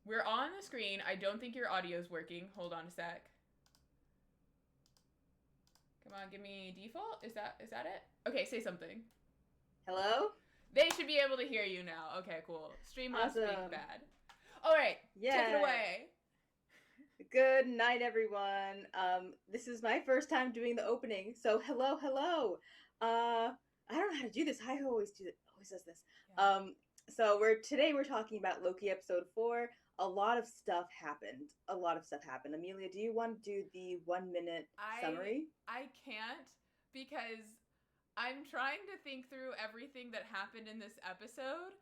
We're on the screen. I don't think your audio's working. Hold on a sec. Come on, give me default. Is that it? Okay, say something. Hello? They should be able to hear you now. Okay, cool. Streamlabs being Awesome. bad. All right, take it Yeah. away. Good night, everyone. This is my first time doing the opening, so hello, hello. I don't know how to do this. Hi always does this. Yeah. Um, so we're talking about Loki episode 4. A lot of stuff happened. A lot of stuff happened. Amelia, do you want to do the 1 minute I summary? I can't because I'm trying to think through everything that happened in this episode,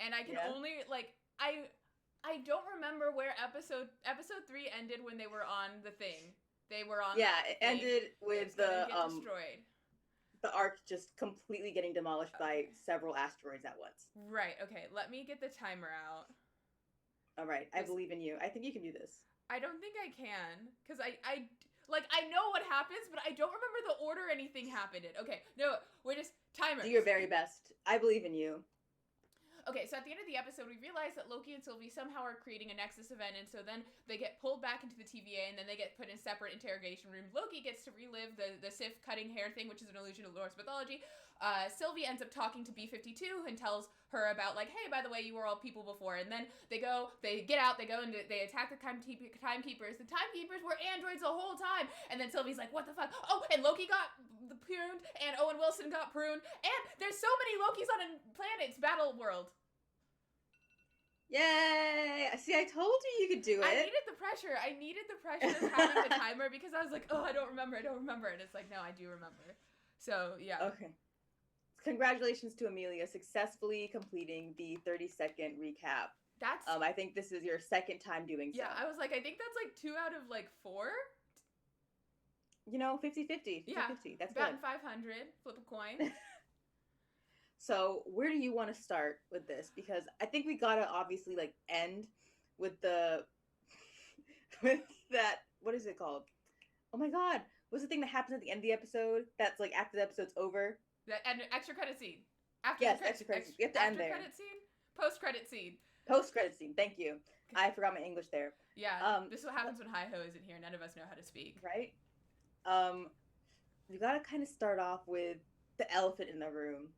and I can Yeah. only like I don't remember where episode 3 ended when they were on the thing. They were on Yeah, that it thing. ended It's with gonna get destroyed. the arc just completely getting demolished by Okay. several asteroids at once. Right. Okay. Let me get the timer out. All right, I Just believe in you. I think you can do this. I don't think I can because I like I know what happens, but I don't remember the order anything happened in. Okay. No, we're just timer. Do your very best. I believe in you. Okay, so at the end of the episode, we realize that Loki and Sylvie somehow are creating a Nexus event, and so then they get pulled back into the TVA, and then they get put in separate interrogation rooms. Loki gets to relive the Sif cutting hair thing, which is an allusion to Norse mythology. Sylvie ends up talking to B-52 and tells her about, like, hey, by the way, you were all people before. And then they get out, they go and they attack the timekeepers. The timekeepers were androids the whole time. And then Sylvie's like, what the fuck? Oh, and Loki got pruned, and Owen Wilson got pruned, and there's so many Lokis on a planet. It's Battle World. Yay! See, I told you you could do I it. needed the pressure. I needed the pressure of having the timer because I was like, oh, I don't remember. And it's like, no, I do remember. So, yeah. Okay. Congratulations to Amelia successfully completing the 30-second recap. That's, I think this is your second time doing yeah, so. I was like, I think that's like 2 out of like 4. You know, 50-50. Yeah. 50-50. That's Batting good. 500, flip a coin. So, where do you want to start with this? Because I think we gotta obviously like end with the with that. What is it called? Oh my god! What's the thing that happens at the end of the episode? That's like after the episode's over. And extra credit scene. After the Yes, credit, extra credits. We have to end after there. credit scene, post credit scene. Post credit scene. Thank you. I forgot my English there. Yeah, this is what happens when Hi Ho isn't here. None of us know how to speak. Right. Um, we gotta kind of start off with the elephant in the room.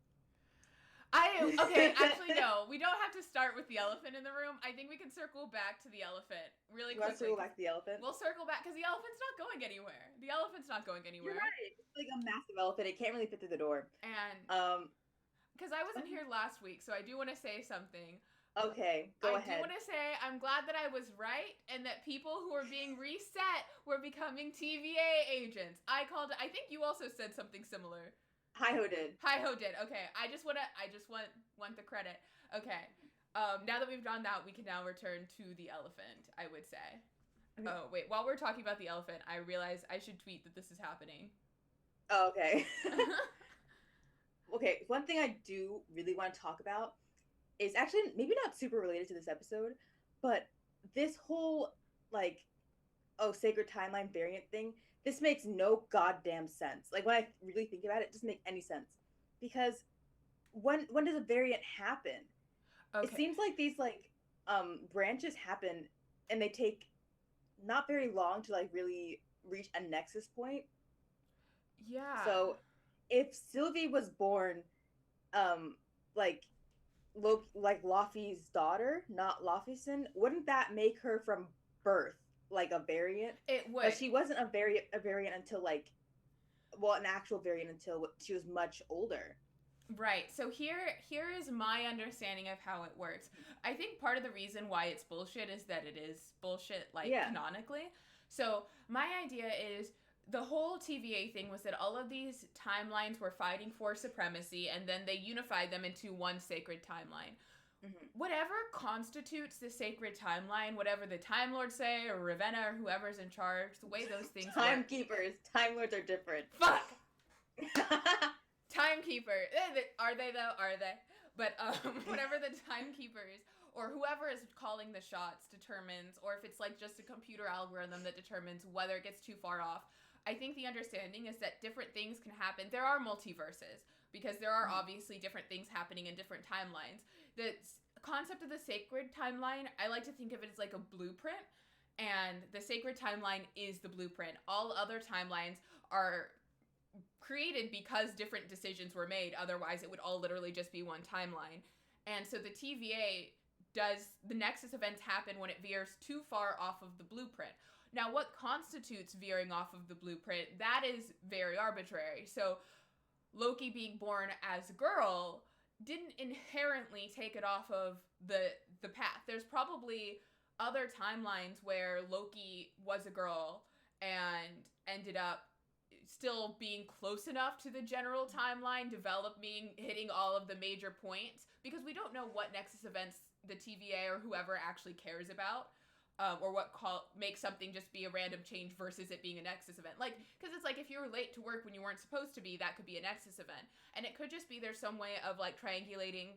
Okay, actually no, we don't have to start with the elephant in the room. I think we can circle back to the elephant really You want to quickly. circle back to the elephant? We'll circle back because the elephant's not going anywhere. The elephant's not going You're anywhere. right. It's like a massive elephant. It can't really fit through the door. And Um. because I wasn't here last week, so I do want to say something. Okay. Go I ahead. do want to say I'm glad that I was right and that people who are being reset were becoming TVA agents. I think you also said something similar. Hi ho did. Hi ho did. Okay. I just want the credit. Okay. Now that we've done that, we can now return to the elephant, I would say. Okay. Oh, wait. While we're talking about the elephant, I realize I should tweet that this is happening. Oh, okay. Okay. One thing I do really want to talk about is actually maybe not super related to this episode, but this whole like sacred timeline variant thing, this makes no goddamn sense. Like when I really think about it, it doesn't make any sense. Because when does a variant happen? It Okay. seems like these like branches happen and they take not very long to like really reach a nexus point. Yeah. So if Sylvie was born like like Laufey's daughter, not Laufeyson, wouldn't that make her from birth like a variant? It would. But she wasn't a variant until like an actual variant until she was much older. Right. So here is my understanding of how it works. I think part of the reason why it's bullshit is that it is bullshit like Yeah. canonically. So my idea is the whole TVA thing was that all of these timelines were fighting for supremacy and then they unified them into one sacred timeline. Mm-hmm. Whatever constitutes the sacred timeline, whatever the Time Lords say or Ravenna or whoever's in charge, the way those things work. Timekeepers, Time Lords are different. Fuck! Timekeeper. Are they though? Are they? But whatever the timekeepers or whoever is calling the shots determines, or if it's like just a computer algorithm that determines whether it gets too far off. I think the understanding is that different things can happen. There are multiverses because there are obviously different things happening in different timelines. That's concept of the sacred timeline, I like to think of it as like a blueprint, and the sacred timeline is the blueprint. All other timelines are created because different decisions were made. Otherwise, it would all literally just be one timeline. And so the TVA the Nexus events happen when it veers too far off of the blueprint. Now, what constitutes veering off of the blueprint? That is very arbitrary. So Loki being born as a girl didn't inherently take it off of the path. There's probably other timelines where Loki was a girl and ended up still being close enough to the general timeline, hitting all of the major points, because we don't know what Nexus events the TVA or whoever actually cares about, or what makes something just be a random change versus it being a Nexus event. Like, because it's like, if you were late to work when you weren't supposed to be, that could be a Nexus event. And it could just be there's some way of, like, triangulating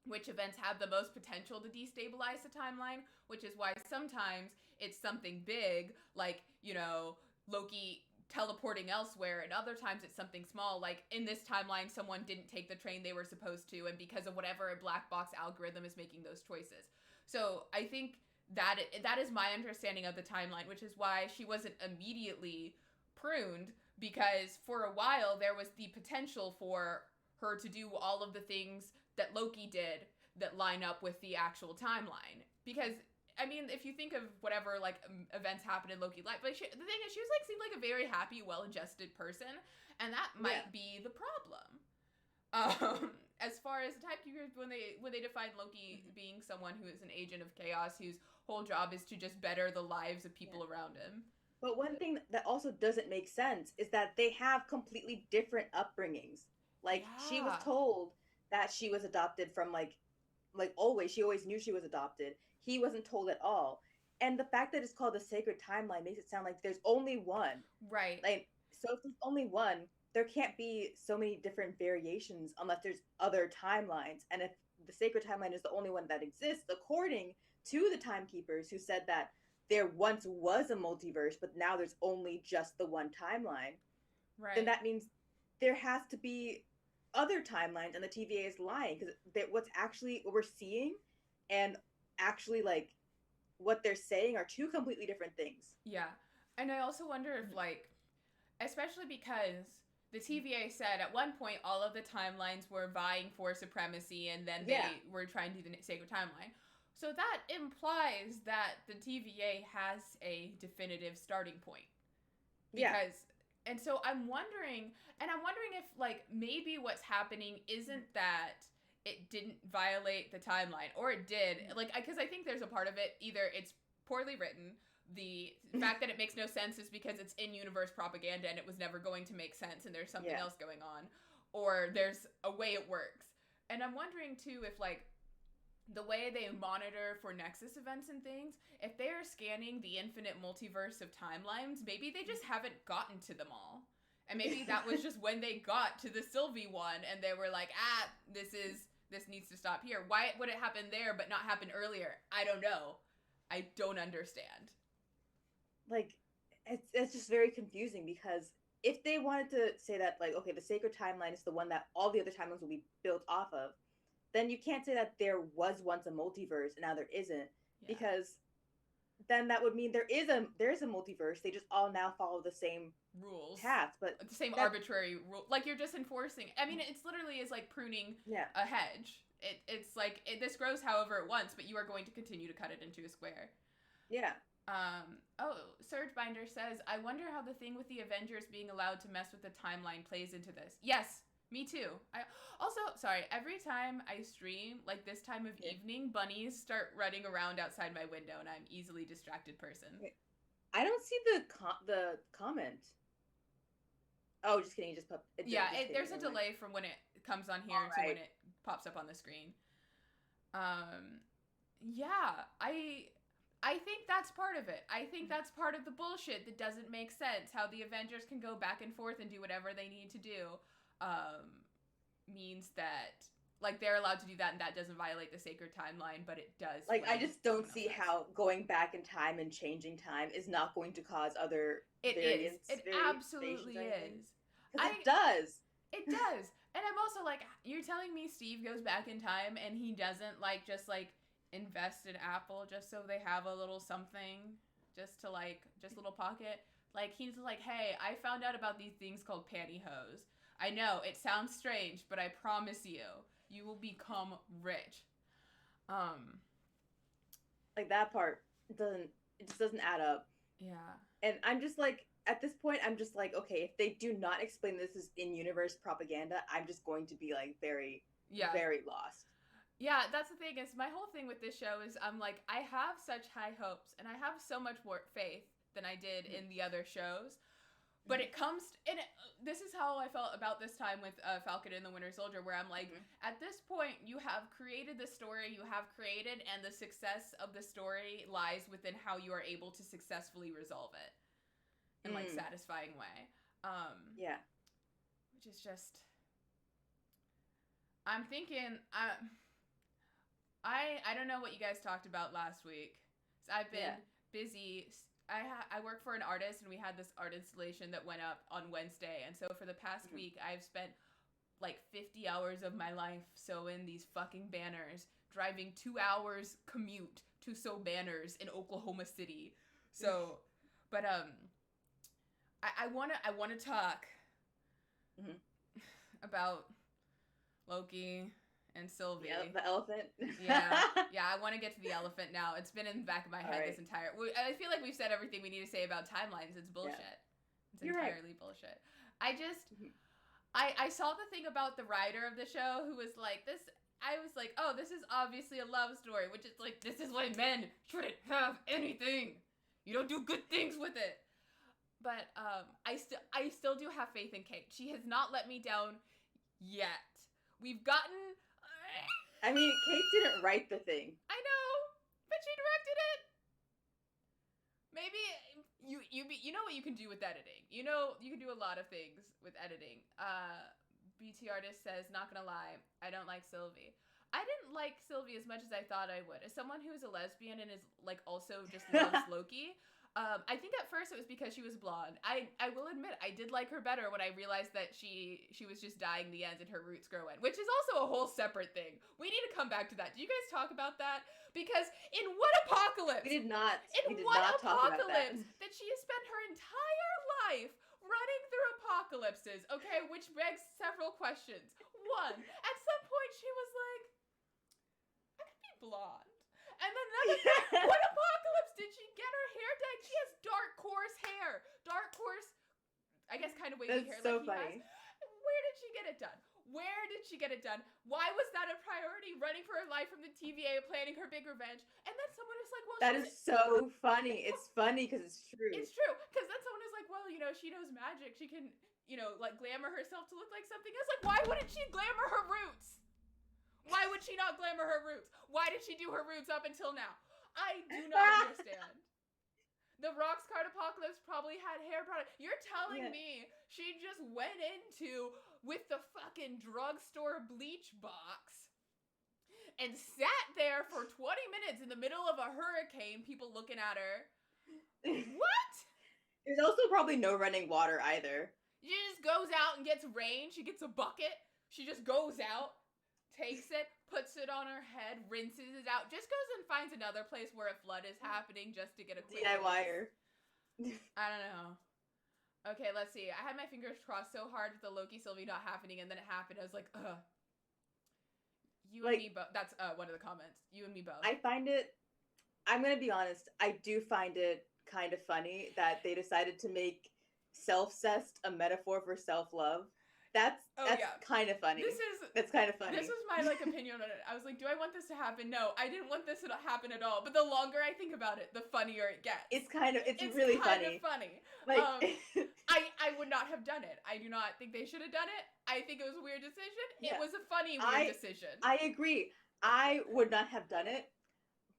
which events have the most potential to destabilize the timeline, which is why sometimes it's something big, like, you know, Loki teleporting elsewhere, and other times it's something small, like in this timeline someone didn't take the train they were supposed to, and because of whatever a black box algorithm is making those choices. So I think that is my understanding of the timeline, which is why she wasn't immediately pruned, because for a while there was the potential for her to do all of the things that Loki did that line up with the actual timeline. Because I mean, if you think of whatever, like, events happen in Loki life, like, the thing is, she was, like, seemed like a very happy, well-adjusted person, and that might be the problem. As far as the Timekeepers, when they define Loki being someone who is an agent of chaos, whose whole job is to just better the lives of people around him. But one thing that also doesn't make sense is that they have completely different upbringings. Like, she was told that she was adopted from, like always. She always knew she was adopted. He wasn't told at all. And the fact that it's called the sacred timeline makes it sound like there's only one. Right. Like, so if there's only one, there can't be so many different variations unless there's other timelines. And if the sacred timeline is the only one that exists, according to the Timekeepers, who said that there once was a multiverse, but now there's only just the one timeline, then that means there has to be other timelines, and the TVA is lying, because what we're seeing and actually, like, what they're saying are two completely different things. Yeah. And I also wonder if, like, especially because the TVA said at one point all of the timelines were vying for supremacy, and then they were trying to do the sacred timeline. So that implies that the TVA has a definitive starting point. Because, and so I'm wondering if, like, maybe what's happening isn't that it didn't violate the timeline, or it did. Like, because I think there's a part of it, either it's poorly written, the fact that it makes no sense is because it's in-universe propaganda and it was never going to make sense and there's something else going on, or there's a way it works. And I'm wondering, too, if, like, the way they monitor for Nexus events and things, if they're scanning the infinite multiverse of timelines, maybe they just haven't gotten to them all. And maybe that was just when they got to the Sylvie one, and they were like, this needs to stop here. Why would it happen there but not happen earlier? I don't know. I don't understand. Like, it's just very confusing, because if they wanted to say that, like, okay, the sacred timeline is the one that all the other timelines will be built off of, then you can't say that there was once a multiverse and now there isn't, because then that would mean there is a multiverse. They just all now follow the same rules, path, but the same arbitrary rule. Like, you're just enforcing. I mean, it's literally is like pruning a hedge. It's like this grows however it wants, but you are going to continue to cut it into a square. Yeah. Surgebinder says, I wonder how the thing with the Avengers being allowed to mess with the timeline plays into this. Yes, me too. Every time I stream, like this time of evening, bunnies start running around outside my window, and I'm easily distracted person. I don't see the comment. Oh, just kidding. You just popped. There's a delay from when it comes on here to when it pops up on the screen. I think that's part of it. I think that's part of the bullshit that doesn't make sense. How the Avengers can go back and forth and do whatever they need to do, means that, like, they're allowed to do that, and that doesn't violate the sacred timeline, but it does. Like, I just don't see how going back in time and changing time is not going to cause other variants. It absolutely is. Because it does. It does. And I'm also like, you're telling me Steve goes back in time and he doesn't like just like invest in Apple just so they have a little something just to like just little pocket. Like he's like, hey, I found out about these things called pantyhose. I know it sounds strange, but I promise you, you will become rich. Like that part it just doesn't add up. Yeah. And I'm just like, at this point, I'm just like, okay, if they do not explain this as in-universe propaganda, I'm just going to be like very, very lost. Yeah, that's the thing is my whole thing with this show is I'm like, I have such high hopes and I have so much more faith than I did in the other shows. But it comes, this is how I felt about this time with Falcon and the Winter Soldier, where I'm like, at this point, you have created the story you have created, and the success of the story lies within how you are able to successfully resolve it in, like, satisfying way. Yeah. Which is just, I'm thinking, I don't know what you guys talked about last week. So I've been busy. I work for an artist, and we had this art installation that went up on Wednesday. And so for the past week, I've spent like 50 hours of my life sewing these fucking banners, driving 2 hours commute to sew banners in Oklahoma City. So, but I wanna talk about Loki and Sylvie. Yeah, the elephant. yeah, I want to get to the elephant now. It's been in the back of my head this entire... I feel like we've said everything we need to say about timelines. It's bullshit. Yeah. It's entirely bullshit. I just... I saw the thing about the writer of the show who was like, this... I was like, oh, this is obviously a love story, which is like, this is why men shouldn't have anything. You don't do good things with it. But I still do have faith in Kate. She has not let me down yet. We've gotten... I mean, Kate didn't write the thing. I know, but she directed it. Maybe you know what you can do with editing. You know you can do a lot of things with editing. BT Artist says, not gonna lie, I don't like Sylvie. I didn't like Sylvie as much as I thought I would. As someone who is a lesbian and is like also just loves Loki, I think at first it was because she was blonde. I will admit I did like her better when I realized that she was just dyeing the ends and her roots grow in, which is also a whole separate thing. We need to come back to that. Do you guys talk about that? Because in what apocalypse? We did not. In what apocalypse that she has spent her entire life running through apocalypses, okay, which begs several questions. One, at some point she was like, I could be blonde. And then another thing, what apocalypse did she get her hair dyed? She has dark, coarse hair. Dark, coarse, I guess kind of wavy hair so like funny. he has. Where did she get it done? Where did she get it done? Why was that a priority, running for her life from the TVA, planning her big revenge? And then someone was like, well, that is so funny. It's funny because it's true. It's true. Because then someone is like, well, you know, she knows magic. She can, you know, like glamour herself to look like something else. Like, why wouldn't she glamour her roots? Why would she not glamour her roots? Why did she do her roots up until now? I do not understand. The Rocks Card Apocalypse probably had hair product. You're telling me she just went into, with the fucking drugstore bleach box, and sat there for 20 minutes in the middle of a hurricane, people looking at her. What? There's also probably no running water either. She just goes out and gets rain. She gets a bucket. She just goes out, takes it, puts it on her head, rinses it out, just goes and finds another place where a flood is happening just to get a quick DIYer. I don't know. Okay, let's see. I had my fingers crossed so hard with the Loki Sylvie not happening, and then it happened. I was like, ugh. You and me both. That's one of the comments. You and me both. I find it, I'm going to be honest, I do find it kind of funny that they decided to make self-cessed a metaphor for self-love. That's kind of funny. That's kind of funny. This was my opinion on it. I was like, do I want this to happen? No, I didn't want this to happen at all. But the longer I think about it, the funnier it gets. It's really funny. Like, I would not have done it. I do not think they should have done it. I think it was a weird decision. Yeah. It was a funny weird decision. I agree. I would not have done it,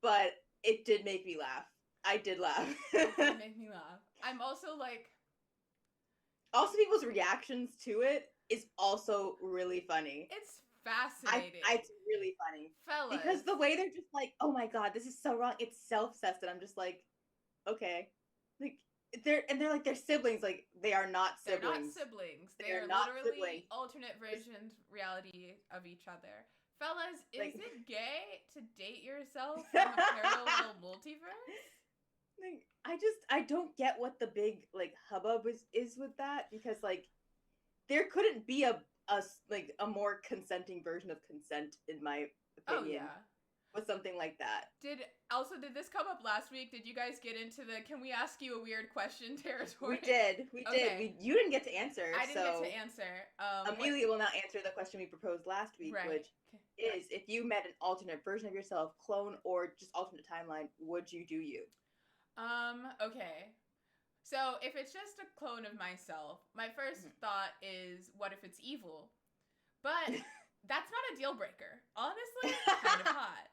but it did make me laugh. I did laugh. It did make me laugh. I'm also like... Also, people's reactions to it is also really funny. It's fascinating. It's really funny. Fellas. Because the way they're just like, oh my god, this is so wrong. It's self-cessed. And I'm just like, okay. Like, they're like they're siblings. Like they are not They're not siblings. siblings. They're They're not literally siblings. alternate versions reality of each other. Fellas, is Like, it gay to date yourself from a parallel multiverse? like, I don't get what the big like hubbub is with that, because like there couldn't be like a more consenting version of consent, in my Oh opinion, yeah. with something like that. Did this come up last week? Did you guys get into the "can we ask you a weird question" territory? We did. Okay. You didn't get to answer. I didn't so get to answer. Amelia will now answer the question we proposed last week, Right. which is, if you met an alternate version of yourself, clone or just alternate timeline, would you do you? Okay. So if it's just a clone of myself, my first thought is, what if it's evil? But that's not a deal breaker. Honestly, kind of hot.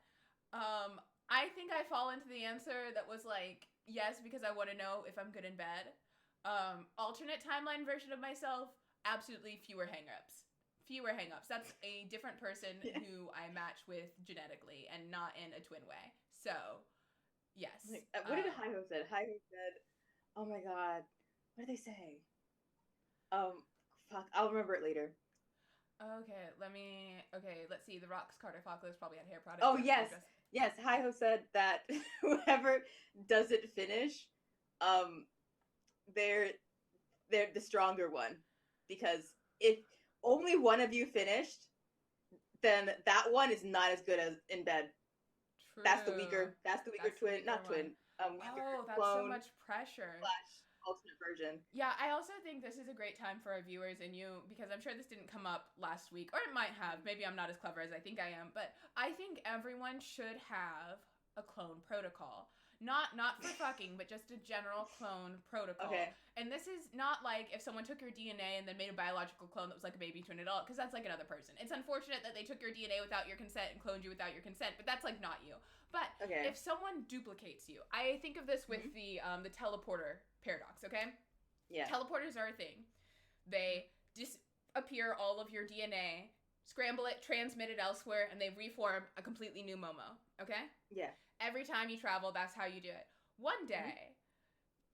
I think I fall into the answer that was like, yes, because I want to know if I'm good in bed. Alternate timeline version of myself, absolutely fewer hangups. Fewer hangups. That's a different person who I match with genetically and not in a twin way. So, yes. What did Hi-Ho said? Hi-Ho said, oh my god, what did they say? Fuck, I'll remember it later. Okay, let's see. The Rocks Carter Fockless probably had hair products. Oh, yes. Yes, Hi-Ho said that whoever doesn't finish, they're the stronger one. Because if only one of you finished, then that one is not as good as in bed. True. That's the weaker twin, not twin. Oh, that's so much pressure. Alternate version. Yeah, I also think this is a great time for our viewers and you, because I'm sure this didn't come up last week, or it might have. Maybe I'm not as clever as I think I am, but I think everyone should have a clone protocol. Not for fucking, but just a general clone protocol. Okay. And this is not like if someone took your DNA and then made a biological clone that was like a baby twin adult, because that's like another person. It's unfortunate that they took your DNA without your consent and cloned you without your consent, but that's like not you. But if someone duplicates you, I think of this with the teleporter paradox, okay? Yeah. Teleporters are a thing. They disappear all of your DNA, scramble it, transmit it elsewhere, and they reform a completely new Momo, okay? Yeah. Every time you travel, that's how you do it. One day,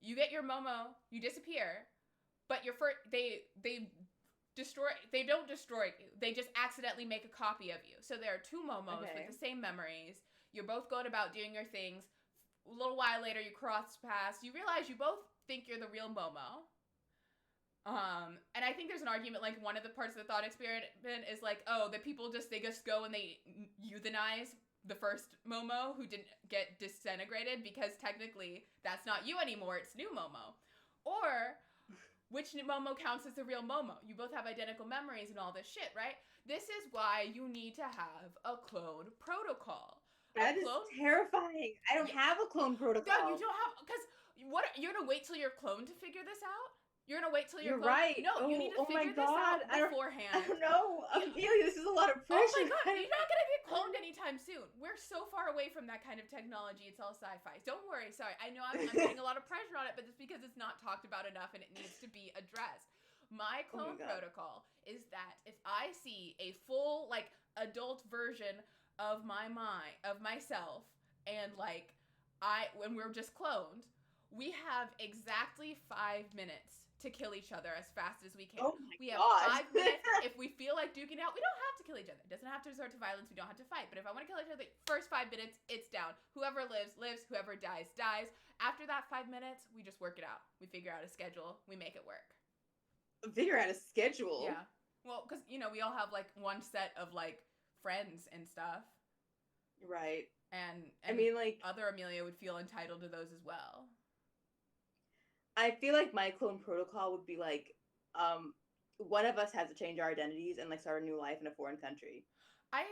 you get your Momo, you disappear, but they don't destroy you. They just accidentally make a copy of you. So there are two Momos with the same memories. You're both going about doing your things. A little while later, you cross paths. You realize you both think you're the real Momo. And I think there's an argument, like, one of the parts of the thought experiment is like, oh, the people they just go and they euthanize the first Momo who didn't get disintegrated, because technically that's not you anymore, it's new Momo. Or which Momo counts as the real Momo? You both have identical memories and all this shit, right? This is why you need to have a clone protocol. That is terrifying. I don't have a clone protocol. No, you don't have, because you're gonna wait till you're cloned to figure this out? You're gonna wait till you're right. No, you need to figure this out beforehand. I don't know. Amelia, this is a lot of pressure. Oh my god, you're not gonna get cloned anytime soon. We're so far away from that kind of technology. It's all sci-fi. Don't worry. Sorry, I know I'm putting a lot of pressure on it, but it's because it's not talked about enough and it needs to be addressed. My clone protocol is that if I see a full, like, adult version of myself, and like when we're just cloned, we have exactly 5 minutes to kill each other as fast as we can. Oh my we have God. 5 minutes. If we feel like duking out, we don't have to kill each other. It doesn't have to resort to violence. We don't have to fight. But if I want to kill each other, first 5 minutes, it's down. Whoever lives, lives. Whoever dies, dies. After that 5 minutes, we just work it out. We figure out a schedule. We make it work. Figure out a schedule? Yeah. Well, because, we all have, like, one set of, like, friends and stuff. Right. And I mean, like, other Amelia would feel entitled to those as well. I feel like my clone protocol would be like, one of us has to change our identities and like start a new life in a foreign country. I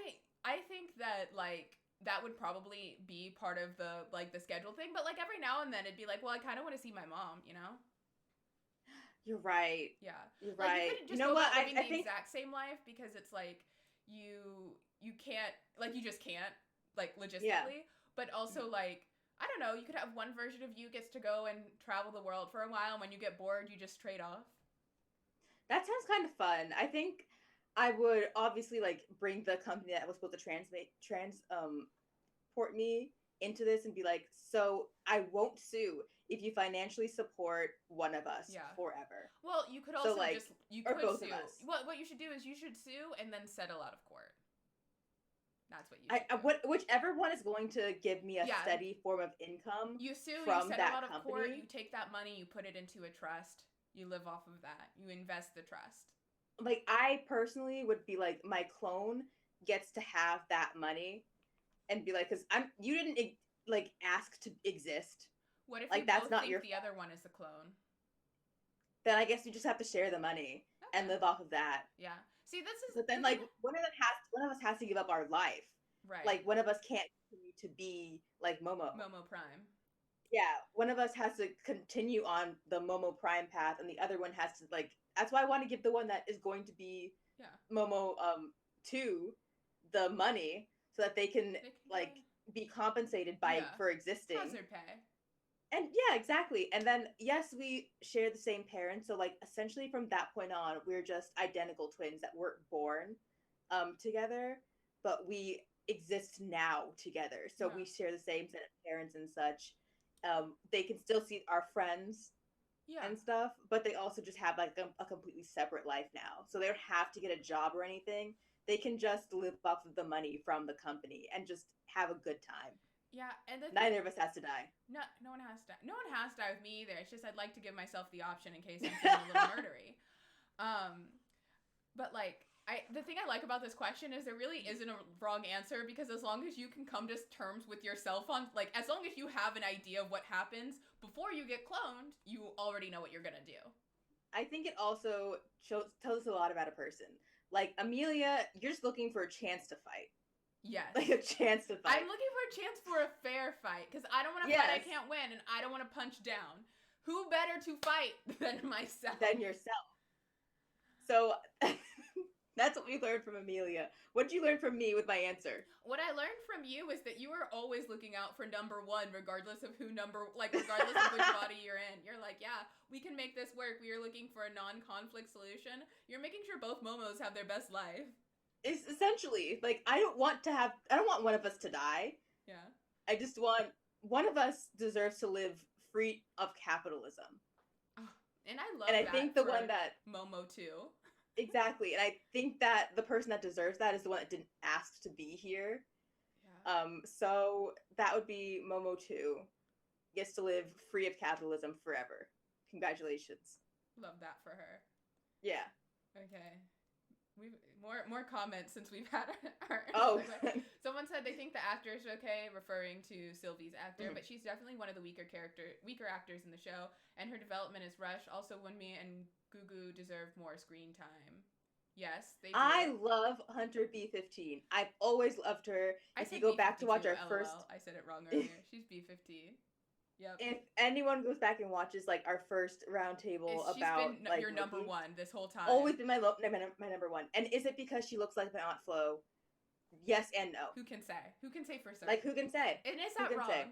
think that, like, that would probably be part of the schedule thing, but like every now and then it'd be like, well, I kind of want to see my mom, You're right. Yeah. You're like, right. You couldn't just know what? living I the think exact same life, because it's like you can't, like, you just can't, like, logistically. But also, like, I don't know, you could have one version of you gets to go and travel the world for a while, and when you get bored, you just trade off. That sounds kind of fun. I think I would obviously, like, bring the company that was supposed to transport me into this and be like, so I won't sue if you financially support one of us Yeah. forever. Well, you could So, also like, just you or could both sue. of us. What you should do is you should sue and then settle out of court. That's what you should do. Whichever one is going to give me a Yeah. steady form of income You sue, from you settle that out of company. court, you take that money, you put it into a trust, you live off of that, you invest the trust. Like, I personally would be like, my clone gets to have that money and be like, because you didn't like ask to exist. What if like, you that's both not think your the other one is a clone? Then I guess you just have to share the money and live off of that. Yeah. See, this is. But then, like, one of us has to give up our life. Right. Like, one of us can't continue to be like Momo. Momo Prime. Yeah, one of us has to continue on the Momo Prime path, and the other one has to, like. That's why I want to give the one that is going to be Momo 2 the money so that they can like be compensated for existing. Hazard pay. And yeah, exactly. And then yes, we share the same parents, so like essentially from that point on, we're just identical twins that weren't born together, but we exist now together. So we share the same set of parents and such. They can still see our friends and stuff, but they also just have like a completely separate life now. So they don't have to get a job or anything. They can just live off of the money from the company and just have a good time. Yeah, and neither of us has to die. No one has to die. No one has to die with me either. It's just I'd like to give myself the option in case I'm feeling a little murdery. But like the thing I like about this question is there really isn't a wrong answer, because as long as you can come to terms with yourself on, like, as long as you have an idea of what happens before you get cloned, you already know what you're gonna do. I think it also tells us a lot about a person. Like, Amelia, you're just looking for a chance to fight. Yes. Like, a chance to fight. I'm looking for a chance for a fair fight, because I don't want to fight I can't win, and I don't want to punch down. Who better to fight than myself? Than yourself. So, that's what we learned from Amelia. What did you learn from me with my answer? What I learned from you is that you are always looking out for number one, regardless of regardless of which body you're in. You're like, yeah, we can make this work. We are looking for a non-conflict solution. You're making sure both Momos have their best life. It's essentially, like, I don't want one of us to die. Yeah. I just want one of us deserves to live free of capitalism. Oh, and I love and I think the one that Momo too. Exactly. And I think that the person that deserves that is the one that didn't ask to be here. Yeah. So that would be Momo 2. Gets to live free of capitalism forever. Congratulations. Love that for her. Yeah. Okay. We've more comments since we've had our Someone said they think the actor is okay, referring to Sylvie's actor, but she's definitely one of the weaker actors in the show, and her development is rushed. Also, Wunmi and Gugu deserve more screen time. Yes, they do. I love Hunter B15. I've always loved her. If you go back to watch our first, I said it wrong earlier. She's B15. Yep. If anyone goes back and watches like our first roundtable about she's been your number one this whole time. Always been my number one. And is it because she looks like my Aunt Flo? Yes and no. Who can say? Who can say for certain? Like, who can say? And it's not wrong. Say?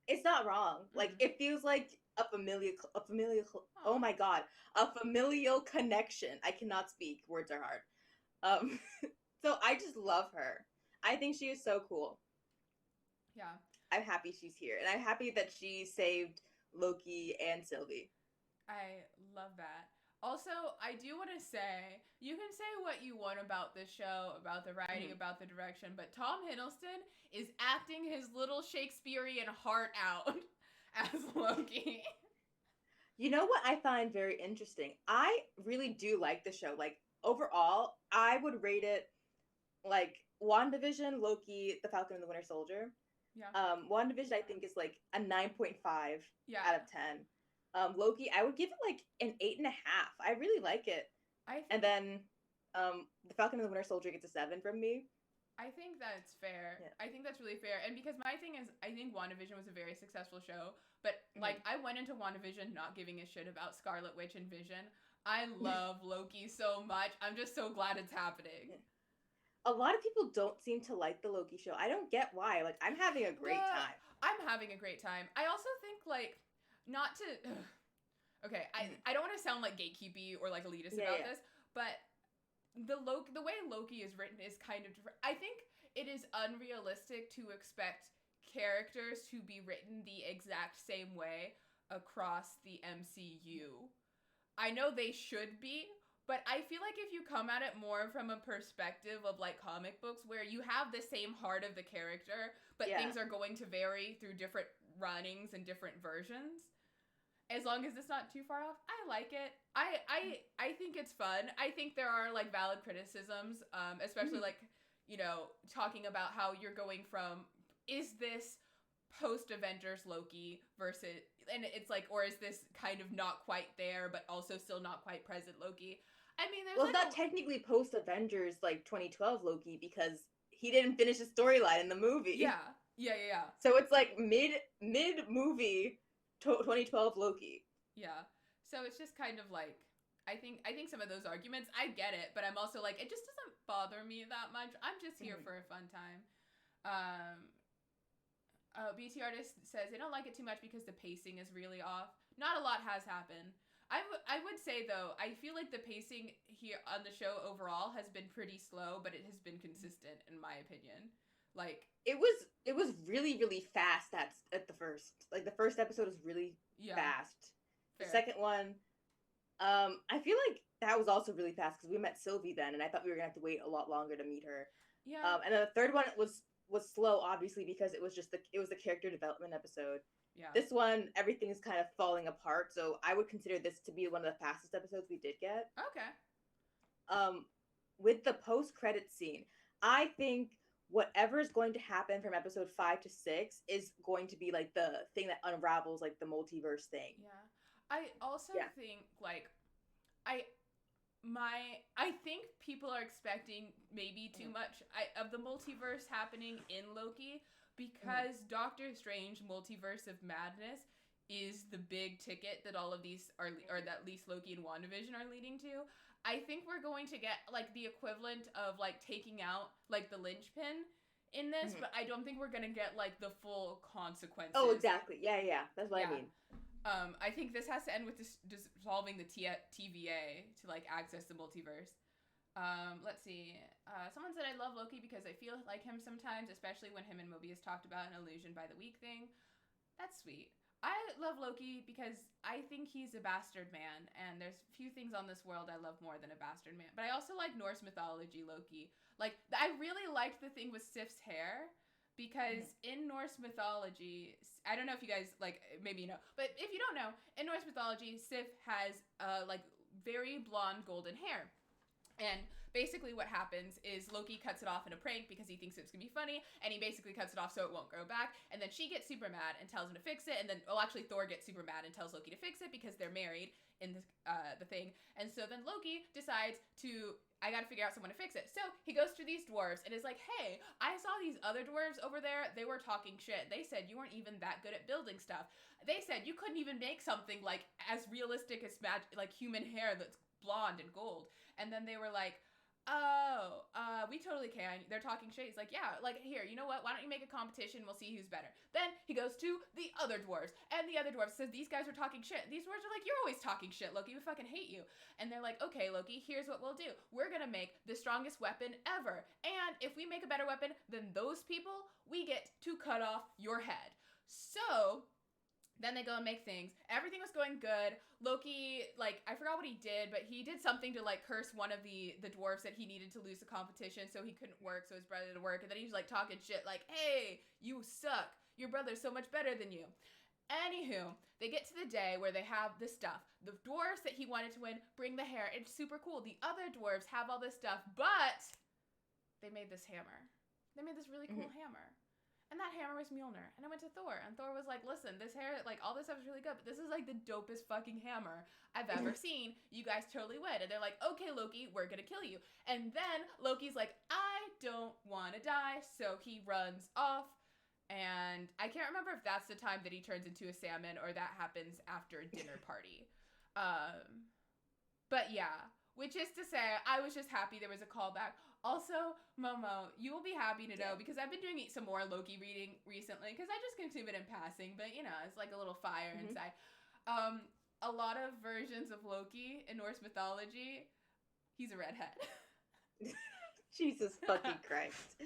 It's not wrong. Mm-hmm. Like, it feels like a familial. Oh my god, a familial connection. I cannot speak. Words are hard. So I just love her. I think she is so cool. Yeah. I'm happy she's here, and I'm happy that she saved Loki and Sylvie. I love that. Also, I do want to say, you can say what you want about this show, about the writing, about the direction, but Tom Hiddleston is acting his little Shakespearean heart out as Loki. You know what I find very interesting? I really do like the show. Like, overall, I would rate it like WandaVision, Loki, The Falcon and the Winter Soldier. Yeah. WandaVision, I think, is like a 9.5 out of 10. Loki, I would give it like an 8.5. I really like it. And then The Falcon and the Winter Soldier gets a 7 from me. I think that's fair. Yeah. I think that's really fair. And because my thing is, I think WandaVision was a very successful show. But, like, I went into WandaVision not giving a shit about Scarlet Witch and Vision. I love Loki so much. I'm just so glad it's happening. A lot of people don't seem to like the Loki show. I don't get why. Like, I'm having a great time. I'm having a great time. I also think, like, not to... Okay, I don't want to sound, like, gatekeepy or, like, elitist about this, but... The way Loki is written is kind of different. I think it is unrealistic to expect characters to be written the exact same way across the MCU. I know they should be, but I feel like if you come at it more from a perspective of like comic books where you have the same heart of the character, but things are going to vary through different runnings and different versions, as long as it's not too far off, I like it. I think it's fun. I think there are like valid criticisms, especially like, you know, talking about how you're going from, is this post-Avengers Loki versus, and it's like, or is this kind of not quite there, but also still not quite present Loki? I mean, there's it's not technically post-Avengers, like 2012 Loki, because he didn't finish his storyline in the movie. Yeah. So it's like mid-movie 2012 Loki. Yeah. So it's just kind of like, I think some of those arguments, I get it, but I'm also like, it just doesn't bother me that much. I'm just here for a fun time. BT Artist says they don't like it too much because the pacing is really off. Not a lot has happened. I would say, though, I feel like the pacing here on the show overall has been pretty slow, but it has been consistent, in my opinion. Like, it was really, really fast at the first. Like, the first episode was really fast. Fair. The second one, I feel like that was also really fast because we met Sylvie then, and I thought we were gonna have to wait a lot longer to meet her. Yeah. And then the third one was slow, obviously, because it was the character development episode. Yeah. This one, everything is kind of falling apart, so I would consider this to be one of the fastest episodes we did get. Okay. With the post-credit scene, I think whatever is going to happen from episode 5 to 6 is going to be like the thing that unravels like the multiverse thing. Yeah. I also think like I think people are expecting maybe too much of the multiverse happening in Loki because Doctor Strange Multiverse of Madness is the big ticket that all of these are, or that at least Loki and WandaVision are leading to. I think we're going to get like the equivalent of like taking out like the linchpin in this, but I don't think we're going to get like the full consequences. Oh, exactly. Yeah. That's what I mean. I think this has to end with dissolving the TVA to like access the multiverse. Let's see. Someone said I love Loki because I feel like him sometimes, especially when him and Mobius talked about an illusion by the week thing. That's sweet. I love Loki because I think he's a bastard man, and there's few things on this world I love more than a bastard man. But I also like Norse mythology Loki. Like, I really liked the thing with Sif's hair, because in Norse mythology, I don't know if you guys, like, maybe you know, but if you don't know, in Norse mythology, Sif has, like, very blonde golden hair. And basically what happens is Loki cuts it off in a prank because he thinks it's gonna be funny, and he basically cuts it off so it won't grow back, and then she gets super mad and tells him to fix it, and then, actually Thor gets super mad and tells Loki to fix it because they're married in the thing, and so then Loki decides to, I gotta figure out someone to fix it. So he goes to these dwarves and is like, hey, I saw these other dwarves over there, they were talking shit. They said you weren't even that good at building stuff. They said you couldn't even make something like as realistic as like human hair that's blonde and gold. And then they were like, oh, we totally can. They're talking shit. He's like, yeah, like, here, you know what? Why don't you make a competition? We'll see who's better. Then he goes to the other dwarves, and the other dwarves says, these guys are talking shit. These dwarves are like, you're always talking shit, Loki. We fucking hate you. And they're like, okay, Loki, here's what we'll do. We're gonna make the strongest weapon ever. And if we make a better weapon than those people, we get to cut off your head. So then they go and make things. Everything was going good. Loki, like, I forgot what he did, but he did something to, like, curse one of the dwarves that he needed to lose the competition, so he couldn't work, so his brother did work. And then he was, like, talking shit, like, hey, you suck. Your brother's so much better than you. Anywho, they get to the day where they have the stuff. The dwarves that he wanted to win bring the hair. It's super cool. The other dwarves have all this stuff, but they made this hammer. They made this really cool hammer. And that hammer was Mjolnir. And I went to Thor, and Thor was like, listen, this hair, like, all this stuff is really good, but this is, like, the dopest fucking hammer I've ever seen. You guys totally win. And they're like, okay, Loki, we're gonna kill you. And then Loki's like, I don't want to die, so he runs off. And I can't remember if that's the time that he turns into a salmon, or that happens after a dinner party. But yeah, which is to say, I was just happy there was a callback. Also, Momo, you will be happy to know, because I've been doing some more Loki reading recently, because I just consume it in passing, but, you know, it's like a little fire inside. A lot of versions of Loki in Norse mythology, he's a redhead. Jesus fucking Christ.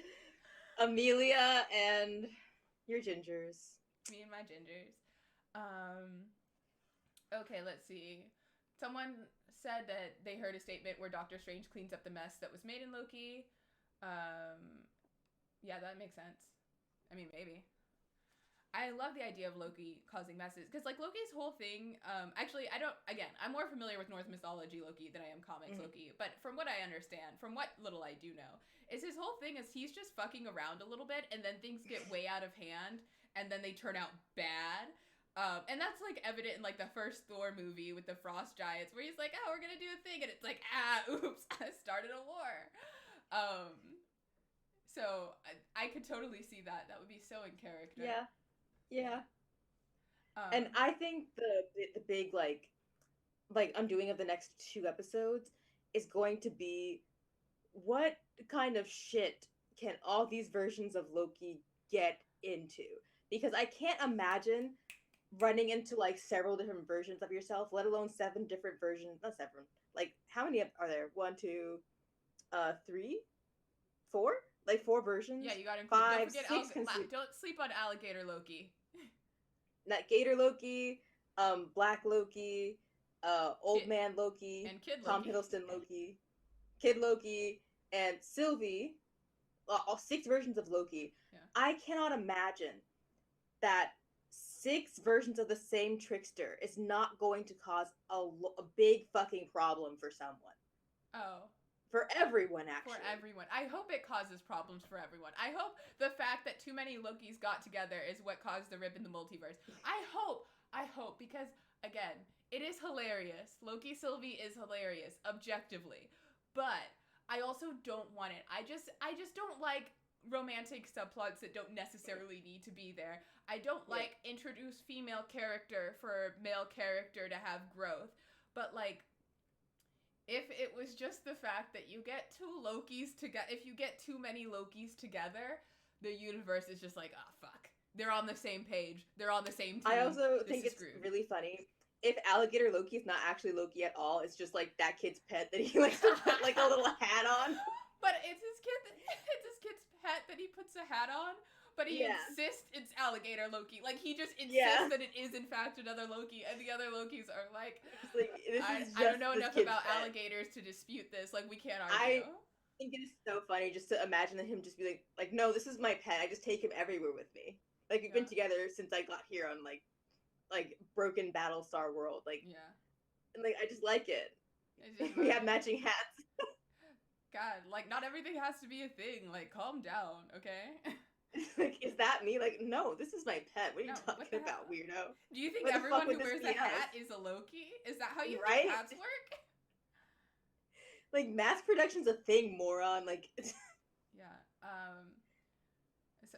Amelia and Your gingers. Me and my gingers. Okay, let's see. Someone said that they heard a statement where Doctor Strange cleans up the mess that was made in Loki. Yeah, that makes sense. I mean, maybe. I love the idea of Loki causing messes. Because, like, Loki's whole thing... actually, I'm more familiar with Norse mythology Loki than I am comics Loki. But from what I understand, from what little I do know, is his whole thing is he's just fucking around a little bit, and then things get way out of hand, and then they turn out bad. And that's, like, evident in, like, the first Thor movie with the Frost Giants, where he's like, oh, we're gonna do a thing, and it's like, oops, I started a war. So I could totally see that. That would be so in character. Yeah. Yeah. And I think the big like undoing of the next 2 episodes is going to be what kind of shit can all these versions of Loki get into? Because I can't imagine running into like several different versions of yourself, let alone 7 different versions. Not 7. Like how many are there? 1, 2, 3, 4? Like 4 versions. Yeah, you gotta include. 5, 6. Don't sleep on alligator Loki. Not Gator Loki, Black Loki, Old Man Loki, and Kid Tom Loki. Hiddleston Loki, Kid Loki, and Sylvie. All 6 versions of Loki. Yeah. I cannot imagine that 6 versions of the same trickster is not going to cause a big fucking problem for someone. Oh. For everyone, actually. For everyone. I hope it causes problems for everyone. I hope the fact that too many Lokis got together is what caused the rip in the multiverse. I hope, because, again, it is hilarious. Loki Sylvie is hilarious, objectively. But I also don't want it. I just don't like romantic subplots that don't necessarily need to be there. I don't like introduce female character for male character to have growth. But, like, if it was just the fact that you get 2 Lokis together, if you get too many Lokis together, the universe is just like, oh, fuck. They're on the same page. They're on the same team. I also think it's really funny. If alligator Loki is not actually Loki at all, it's just like that kid's pet that he likes to put like a little hat on. But it's his kid's pet that he puts a hat on. But he insists it's alligator Loki. Like, he just insists that it is, in fact, another Loki. And the other Lokis are like, I don't know enough about alligators to dispute this. Like, we can't argue. I think it is so funny just to imagine him just be like, no, this is my pet. I just take him everywhere with me. Like, we've been together since I got here on, like broken Battlestar World. Like, and, like, I just like it. We have matching hats. God, like, not everything has to be a thing. Like, calm down, okay? Like, is that me? Like, no, this is my pet. What are you talking about, weirdo? Do you think everyone who wears a hat is a Loki? Is that how you think hats work? Like, mass production's a thing, moron. Like, yeah.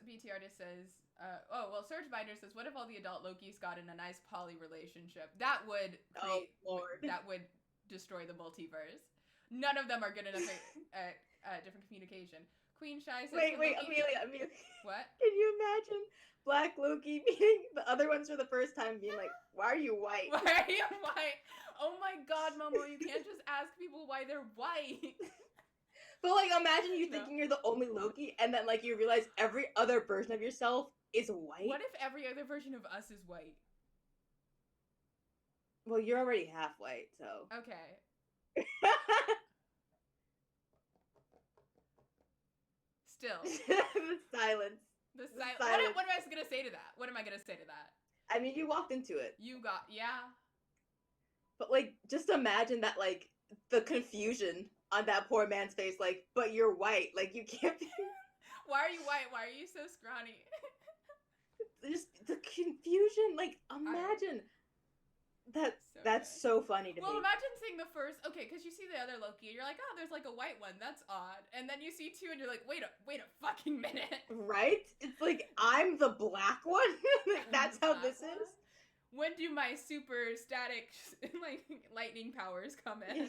BT artist says, Surge Binder says, what if all the adult Lokis got in a nice poly relationship? That would that would destroy the multiverse. None of them are good enough at different communication. Queen Shy says, wait, Amelia. What? Can you imagine Black Loki meeting the other ones for the first time being like, why are you white? Why are you white? Oh my god, Momo, you can't just ask people why they're white. But, like, imagine you thinking you're the only Loki, and then, like, you realize every other version of yourself is white. What if every other version of us is white? Well, you're already half white, so. Okay. Still. The silence. The silence. What am I going to say to that? What am I going to say to that? I mean, you walked into it. Yeah. But, like, just imagine that, like, the confusion on that poor man's face, like, but you're white. Like, you can't be... Why are you white? Why are you so scrawny? Just the confusion. Like, imagine... That's so funny to me. Well, imagine seeing the first, because you see the other Loki, and you're like, oh, there's like a white one, that's odd. And then you see 2, and you're like, wait a fucking minute. Right? It's like, I'm the black one? Like, that's how this is? When do my super static, like, lightning powers come in?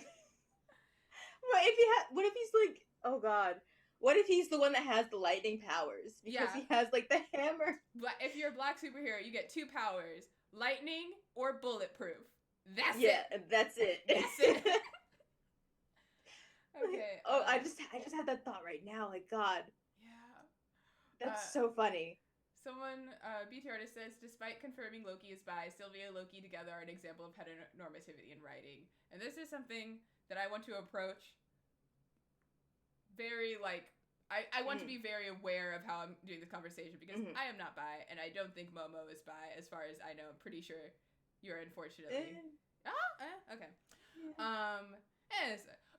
What if he's like, oh god, what if he's the one that has the lightning powers? Because he has, like, the hammer. But if you're a black superhero, you get 2 powers. Lightning or bulletproof. That's it. Yeah, that's it. That's it. Okay. I just had that thought right now. Like, God. Yeah. That's so funny. Someone, BT Artist says, despite confirming Loki is bi, Sylvia and Loki together are an example of heteronormativity in writing. And this is something that I want to approach very, like, I want to be very aware of how I'm doing this conversation, because I am not bi, and I don't think Momo is bi, as far as I know. I'm pretty sure you're, unfortunately. Okay. Yeah.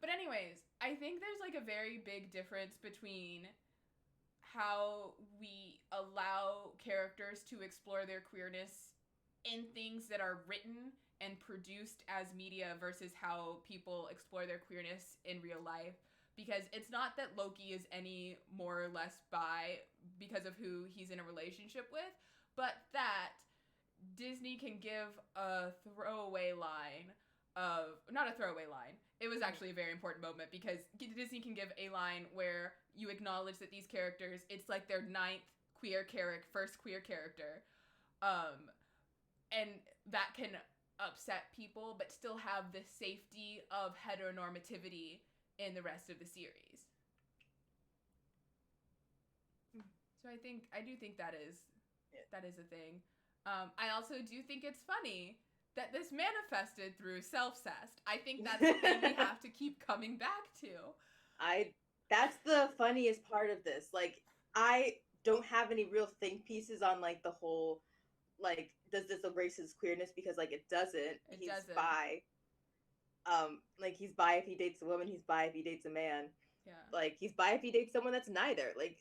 But anyways, I think there's, like, a very big difference between how we allow characters to explore their queerness in things that are written and produced as media versus how people explore their queerness in real life. Because it's not that Loki is any more or less bi because of who he's in a relationship with, but that Disney can give a throwaway line of... Not a throwaway line. It was actually a very important moment, because Disney can give a line where you acknowledge that these characters, it's like their first queer character. And that can upset people, but still have the safety of heteronormativity in the rest of the series. So I do think that is a thing. I also do think it's funny that this manifested through self-cest. I think that's the thing we have to keep coming back to. That's the funniest part of this. Like, I don't have any real think pieces on, like, the whole, like, does this erase his queerness? Because, like, it doesn't. He's bi. Like, he's bi if he dates a woman, he's bi if he dates a man. Yeah. Like, he's bi if he dates someone that's neither. Like,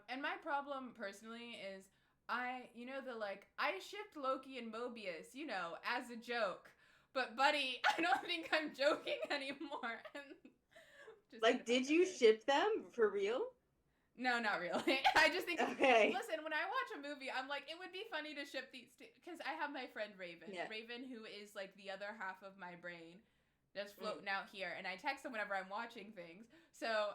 and my problem, personally, is I shipped Loki and Mobius, as a joke. But, buddy, I don't think I'm joking anymore. Like, did you ship them for real? No, not really. I just think... Okay. Listen, when I watch a movie, I'm like, it would be funny to ship these... Because I have my friend Raven. Yeah. Raven, who is, like, the other half of my brain, just floating out here. And I text him whenever I'm watching things. So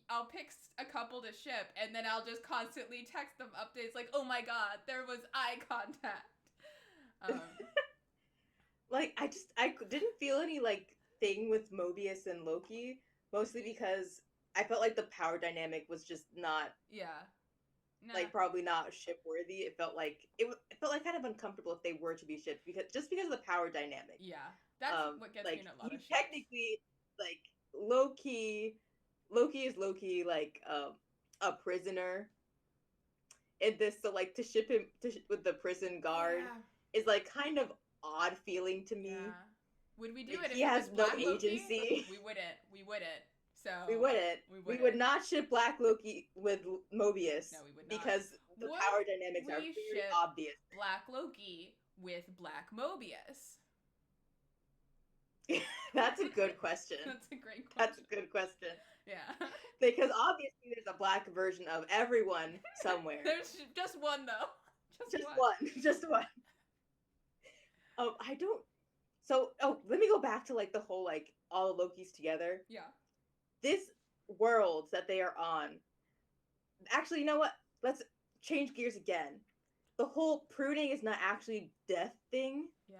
I'll pick a couple to ship, and then I'll just constantly text them updates like, oh my god, there was eye contact. Like, I didn't feel any, like, thing with Mobius and Loki, mostly because I felt like the power dynamic was just not... Yeah. No. Like, probably not ship-worthy. It felt like kind of uncomfortable if they were to be shipped, because of the power dynamic. Yeah. That's what gets me in a lot of ships. Technically, like, Loki is Loki, like, a prisoner in this, so, like, to ship him with the prison guard is, like, kind of odd feeling to me. Yeah. Would we do like, it if he has no Loki? agency? We wouldn't. So we would not ship Black Loki with Mobius. No, we would not. Because the power dynamics are very obvious. Black Loki with Black Mobius. That's a good question. That's a great question. That's a good question. Yeah. Because obviously there's a black version of everyone somewhere. There's just one, though. Just one. Just one. Let me go back to, like, the whole, like, all the Lokis together. Yeah. This world that they are on. Actually, you know what? Let's change gears again. The whole pruning is not actually death thing. Yeah.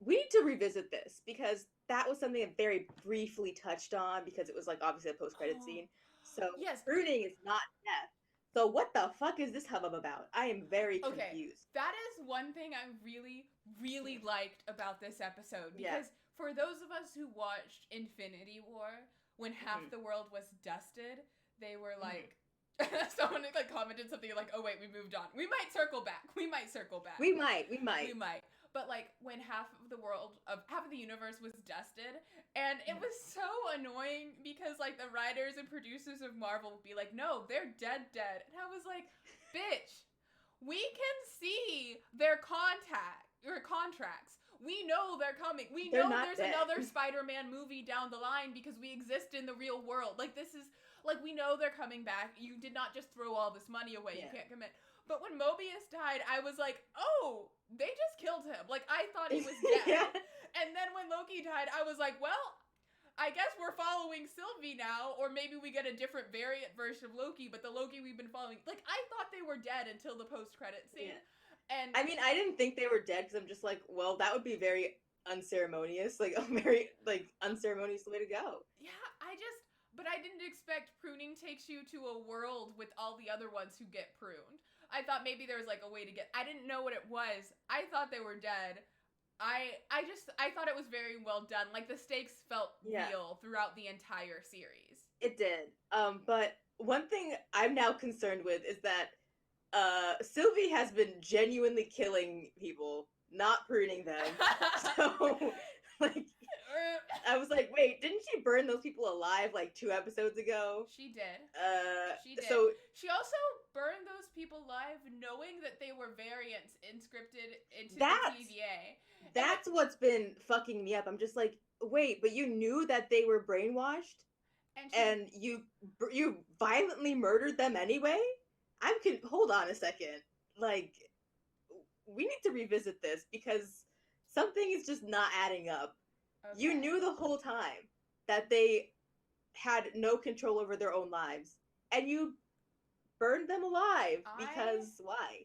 We need to revisit this, because that was something that very briefly touched on, because it was, like, obviously a post-credit scene. So, yes. Pruning is not death. So what the fuck is this hubbub about? I am very confused. That is one thing I really, really liked about this episode. Because for those of us who watched Infinity War, when half the world was dusted, they were like... someone, like, commented something like, oh, wait, we moved on. We might circle back. We might. But, like, when half of the universe was dusted, and it was so annoying because, like, the writers and producers of Marvel would be like, no, they're dead. And I was like, bitch, we can see their contracts. We know they're coming. We know there's another Spider-Man movie down the line because we exist in the real world. Like, this is, like, we know they're coming back. You did not just throw all this money away. Yeah. You can't commit. But when Mobius died, I was like, oh, they just killed him. Like, I thought he was dead. And then when Loki died, I was like, well, I guess we're following Sylvie now, or maybe we get a different variant version of Loki, but the Loki we've been following, like, I thought they were dead until the post-credit scene. Yeah. And I mean, I didn't think they were dead, because I'm just like, well, that would be very unceremonious, like, a very, like, unceremonious way to go. Yeah, But I didn't expect pruning takes you to a world with all the other ones who get pruned. I thought maybe there was like a way to get. I didn't know what it was. I thought they were dead. I thought it was very well done. Like the stakes felt real throughout the entire series. It did. But one thing I'm now concerned with is that Sylvie has been genuinely killing people, not pruning them. So, like, I was like, wait, didn't she burn those people alive like 2 episodes ago? She did. She did. So she also burned those people alive knowing that they were variants inscripted into the TVA. That's what's been fucking me up. I'm just like, wait, but you knew that they were brainwashed? And you violently murdered them anyway? Hold on a second. Like, we need to revisit this because something is just not adding up. Okay. You knew the whole time that they had no control over their own lives, and you burned them alive because why?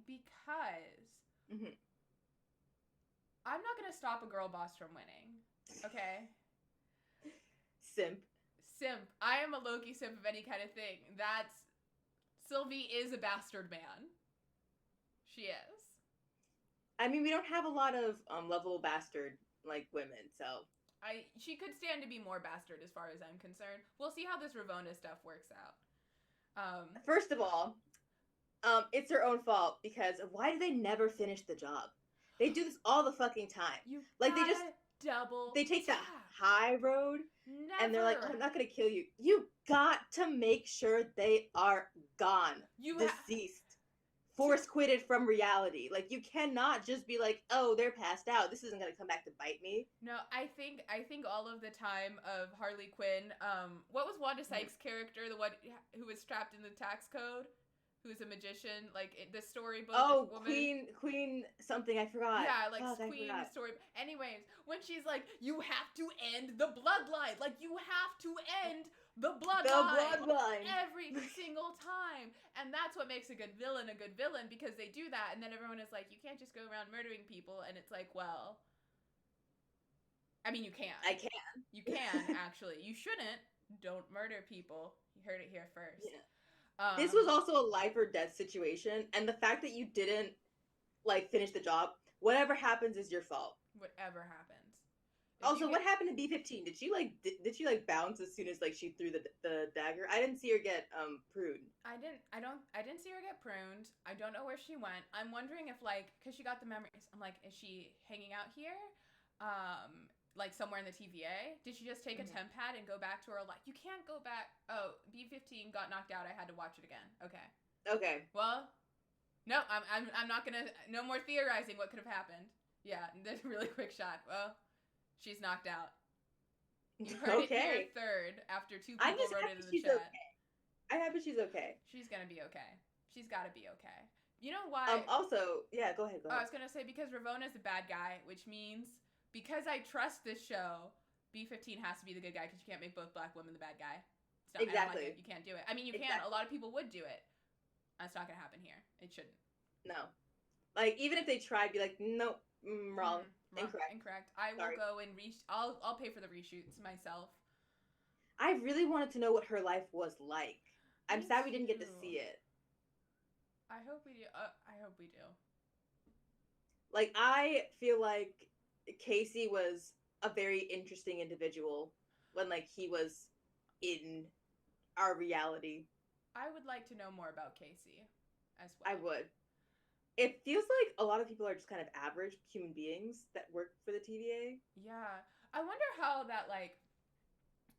Because I'm not gonna stop a girl boss from winning. Okay. Simp. I am a Loki simp of any kind of thing. Sylvie is a bastard man. She is. I mean, we don't have a lot of lovable bastard like women, so she could stand to be more bastard as far as I'm concerned. We'll see how this Ravonna stuff works out. First of all, it's her own fault because why do they never finish the job? They do this all the fucking time. They take that high road and they're like, oh, I'm not gonna kill you. You got to make sure they are gone, deceased. Force quitted from reality. Like, you cannot just be like, oh, they're passed out. This isn't gonna come back to bite me. No, I think all of the time of Harley Quinn. What was Wanda Sykes' character, the one who was trapped in the tax code, who's a magician, like the storybook? Oh, woman? Queen something. I forgot. Yeah, like Queen story. Anyways, when she's like, you have to end the bloodline. Like, you have to end the bloodline every single time. And that's what makes a good villain, because they do that, and then everyone is like, you can't just go around murdering people, and it's like, well, I mean, you can. I can. You can, actually. You shouldn't. Don't murder people. You heard it here first. Yeah. This was also a life or death situation, and the fact that you didn't, like, finish the job, whatever happens is your fault. Whatever happens. Also, what happened to B-15? Did she bounce as soon as like she threw the dagger? I didn't see her get pruned. I didn't see her get pruned. I don't know where she went. I'm wondering if, like, because she got the memories. I'm like, is she hanging out here? Like somewhere in the TVA? Did she just take a temp pad and go back to her? Like, you can't go back. Oh, B-15 got knocked out. I had to watch it again. Okay. Well, no, I'm not gonna. No more theorizing what could have happened. Yeah, this really quick shot. Well, she's knocked out. You heard it here third after 2 people wrote it in the chat. Okay. I'm happy she's okay. She's gonna be okay. She's gotta be okay. You know why? Also, yeah, go ahead. I was gonna say, because Ravonna's a bad guy, which means because I trust this show, B-15 has to be the good guy, because you can't make both black women the bad guy. It's not, exactly. You can't do it. I mean, you can. A lot of people would do it. That's not gonna happen here. It shouldn't. No. Like, even if they tried, be like, nope, wrong. Incorrect. I will go and I'll pay for the reshoots myself. I really wanted to know what her life was like. I'm sad we didn't get to see it. I hope we do. Like, I feel like Casey was a very interesting individual when, like, he was in our reality. I would like to know more about Casey as well. I would. It feels like a lot of people are just kind of average human beings that work for the TVA. Yeah. I wonder how that, like,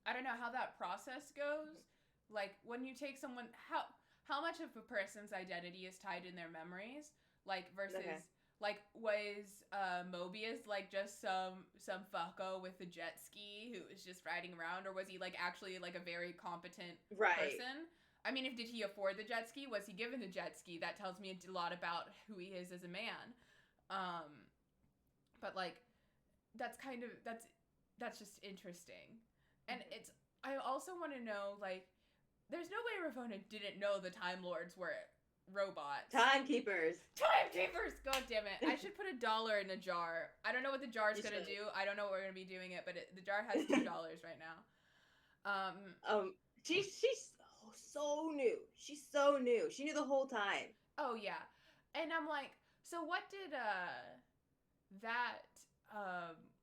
I don't know how that process goes. Like, when you take someone, how much of a person's identity is tied in their memories? Like, versus, like, was Mobius, like, just some fucko with a jet ski who was just riding around? Or was he, like, actually, like, a very competent person? I mean, did he afford the jet ski? Was he given the jet ski? That tells me a lot about who he is as a man. But, like, that's just interesting. And I also want to know, like, there's no way Ravonna didn't know the Time Lords were robots. Timekeepers! God damn it. I should put $1 in a jar. I don't know what the jar's gonna do. I don't know what we're gonna be doing it, but the jar has $2 right now. Um, She's so new. She's so new. She knew the whole time. oh yeah, and I'm like, so what did that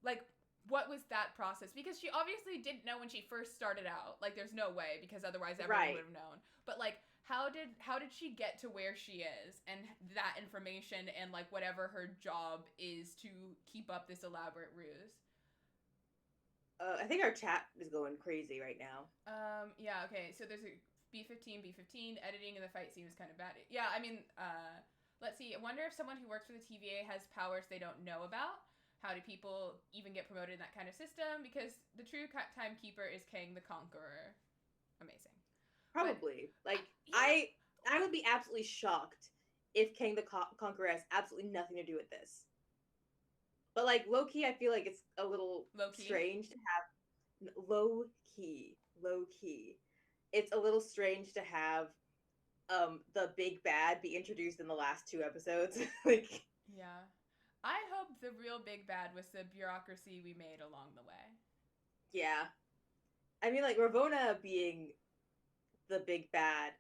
like what was that process? Because she obviously didn't know when she first started out. Like, there's no way, because otherwise everyone Right. would have known. But like, how did she get to where she is, and that information, and like whatever her job is to keep up this elaborate ruse? I think our chat is going crazy right now. Yeah, okay. So there's a B15, editing in the fight scene was kind of bad. Yeah, I mean, let's see. I wonder if someone who works for the TVA has powers they don't know about. How do people even get promoted in that kind of system? Because the true timekeeper is Kang the Conqueror. Amazing. Probably. Like, Yeah. I would be absolutely shocked if Kang the Conqueror has absolutely nothing to do with this. But like Loki, I feel like it's a little Loki. strange to have low key. It's a little strange to have the big bad be introduced in the last 2 episodes. Like, Yeah. I hope the real big bad was the bureaucracy we made along the way. yeah. I mean, like, Ravonna being the big bad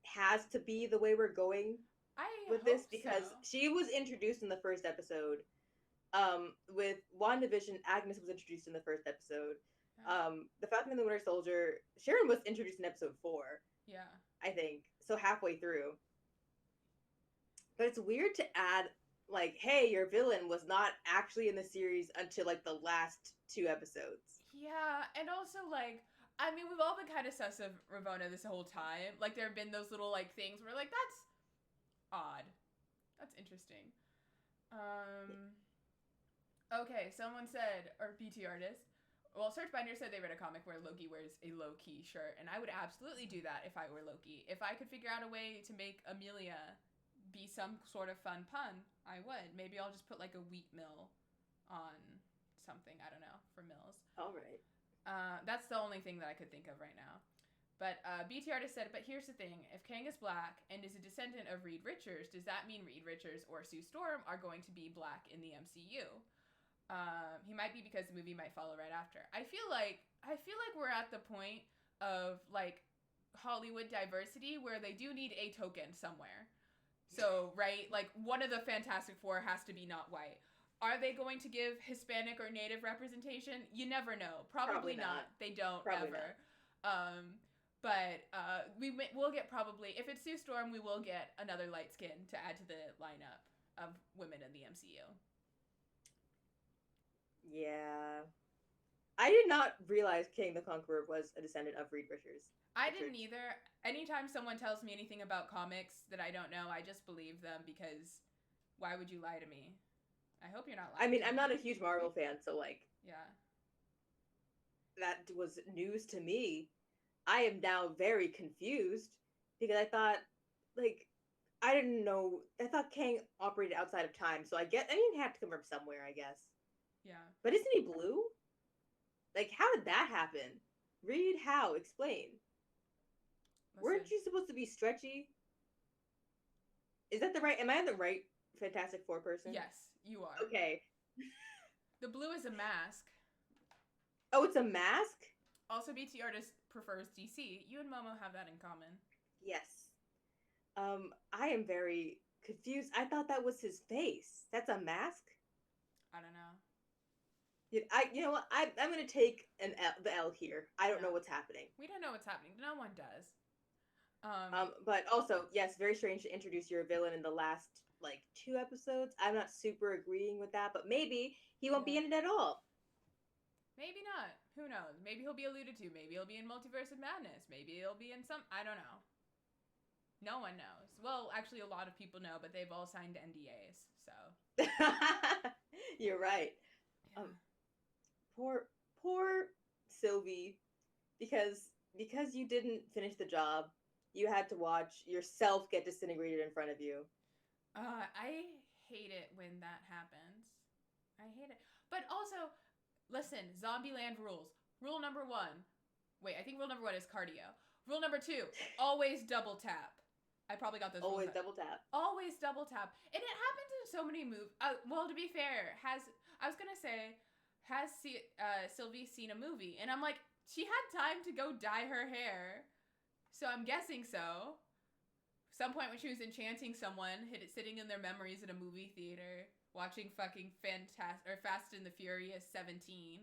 has to be the way we're going I with hope this, because so. she was introduced in the first episode. With WandaVision, Agnes was introduced in the first episode. The Falcon and the Winter Soldier, Sharon was introduced in episode 4, Yeah. I think, so halfway through. But it's weird to add, like, hey, your villain was not actually in the series until like the last 2 episodes. Yeah, and also like, I mean, we've all been kind of sus of Ravonna this whole time. Like, there have been those little like things where like, that's odd. That's interesting. Okay, someone said, or BT artist. Well, Searchbinder said they read a comic where Loki wears a low-key shirt, and I would absolutely do that if I were Loki. If I could figure out a way to make Amelia be some sort of fun pun, I would. Maybe I'll just put like a wheat mill on something. I don't know, for mills. All right. That's the only thing that I could think of right now. But BT artist said, but here's the thing: if Kang is black and is a descendant of Reed Richards, does that mean Reed Richards or Sue Storm are going to be black in the MCU? He might be, because the movie might follow right after. I feel like we're at the point of like Hollywood diversity where they do need a token somewhere. So, right, like one of the Fantastic Four has to be not white. Are they going to give Hispanic or Native representation? You never know. Probably not. They don't. Probably ever. Not. But we'll get, probably, if it's Sue Storm, we will get another light skin to add to the lineup of women in the MCU. Yeah. I did not realize King the Conqueror was a descendant of Reed Richards. I didn't either. Anytime someone tells me anything about comics that I don't know, I just believe them, because why would you lie to me? I hope you're not lying. I mean, I'm not a huge Marvel fan, so like, yeah, that was news to me. I am now very confused because I thought, like, I didn't know. I thought Kang operated outside of time, so I mean, he had to come from somewhere, I guess. Yeah. But isn't he blue? Like, how did that happen? Read how? Explain. Listen. Weren't you supposed to be stretchy? Is that the right? Am I the right Fantastic Four person? Yes, you are. Okay. The blue is a mask. Oh, it's a mask? Also, BT artist prefers DC. You and Momo have that in common. Yes. I am very confused. I thought that was his face. That's a mask? I don't know. You know what? I'm gonna take the L here. I don't know what's happening. We don't know what's happening. No one does. But also, yes, very strange to introduce your villain in the last like 2 episodes. I'm not super agreeing with that, but maybe he won't be in it at all. Maybe not. Who knows? Maybe he'll be alluded to. Maybe he'll be in Multiverse of Madness. Maybe he'll be in some. I don't know. No one knows. Well, actually, a lot of people know, but they've all signed NDAs. So. You're right. Yeah. Poor Sylvie, because you didn't finish the job, you had to watch yourself get disintegrated in front of you. I hate it when that happens. I hate it. But also, listen, Zombieland rules. Rule number 1. Wait, I think rule number 1 is cardio. Rule number 2, always double tap. I probably got those. Always double tap. Always double tap. And it happens in so many movies. Well, to be fair, has Sylvie seen a movie? And I'm like, She had time to go dye her hair. So I'm guessing so. Some point when she was enchanting someone, sitting in their memories in a movie theater, watching fucking Fast and the Furious 17.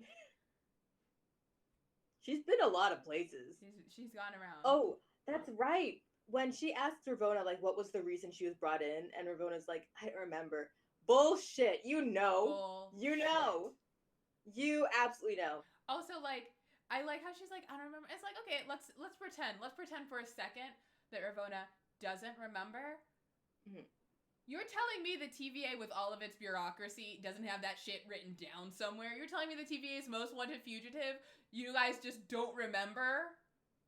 She's been a lot of places. She's gone around. Oh, that's right. When she asked Ravonna, like, what was the reason she was brought in, and Ravonna's like, I don't remember. Bullshit. You know. You know. You absolutely know. Also, like, I like how she's like, I don't remember. It's like, okay, let's pretend. Let's pretend for a second that Ravonna doesn't remember. Mm-hmm. You're telling me the TVA, with all of its bureaucracy, doesn't have that shit written down somewhere? You're telling me the TVA's most wanted fugitive, you guys just don't remember?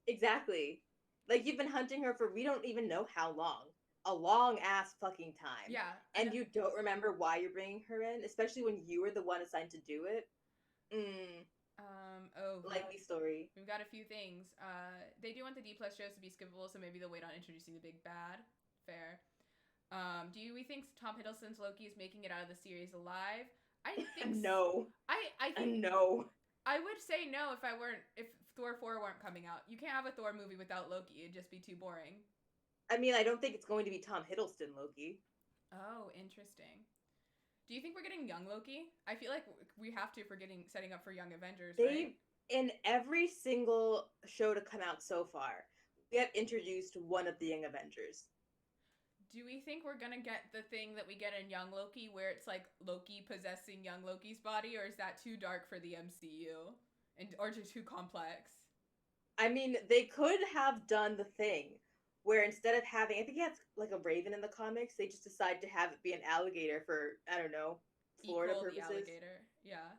Exactly. Like, you've been hunting her for we don't even know how long. A long-ass fucking time. Yeah. And you don't remember why you're bringing her in, especially when you were the one assigned to do it. Likely story. We've got a few things. They do want the D+ shows to be skippable, so maybe they'll wait on introducing the big bad. Fair. Do we think Tom Hiddleston's Loki is making it out of the series alive? I think no. I think no. I would say no if Thor 4 weren't coming out. You can't have a Thor movie without Loki. It'd just be too boring. I mean, I don't think it's going to be Tom Hiddleston Loki. Oh, interesting. Do you think we're getting young Loki? I feel like we have to if we're setting up for Young Avengers, right? In every single show to come out so far, we have introduced one of the Young Avengers. Do we think we're gonna get the thing that we get in Young Loki, where it's like Loki possessing Young Loki's body, or is that too dark for the MCU, or too complex? I mean, they could have done the thing where instead of having, I think he has like a raven in the comics, they just decide to have it be an alligator for, I don't know, Florida purposes. The alligator, yeah.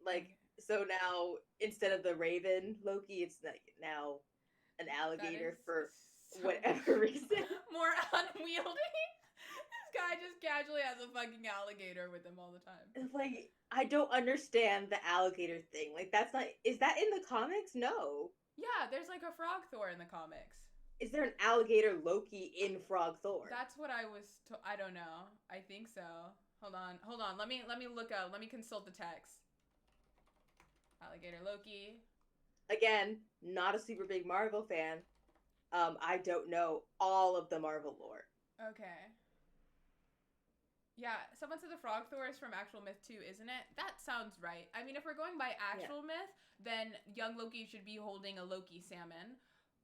Like, so now instead of the raven Loki, it's like now an alligator for whatever reason. More unwieldy. This guy just casually has a fucking alligator with him all the time. Like, I don't understand the alligator thing. Like, that's not... Is that in the comics? No. Yeah, there's like a frog Thor in the comics. Is there an alligator Loki in Frog Thor? That's what I was... I don't know. I think so. Hold on. Let me look up. Let me consult the text. Alligator Loki. Again, not a super big Marvel fan. I don't know all of the Marvel lore. Okay. Yeah, someone said the Frog Thor is from actual myth too, isn't it? That sounds right. I mean, if we're going by actual myth, then young Loki should be holding a Loki salmon,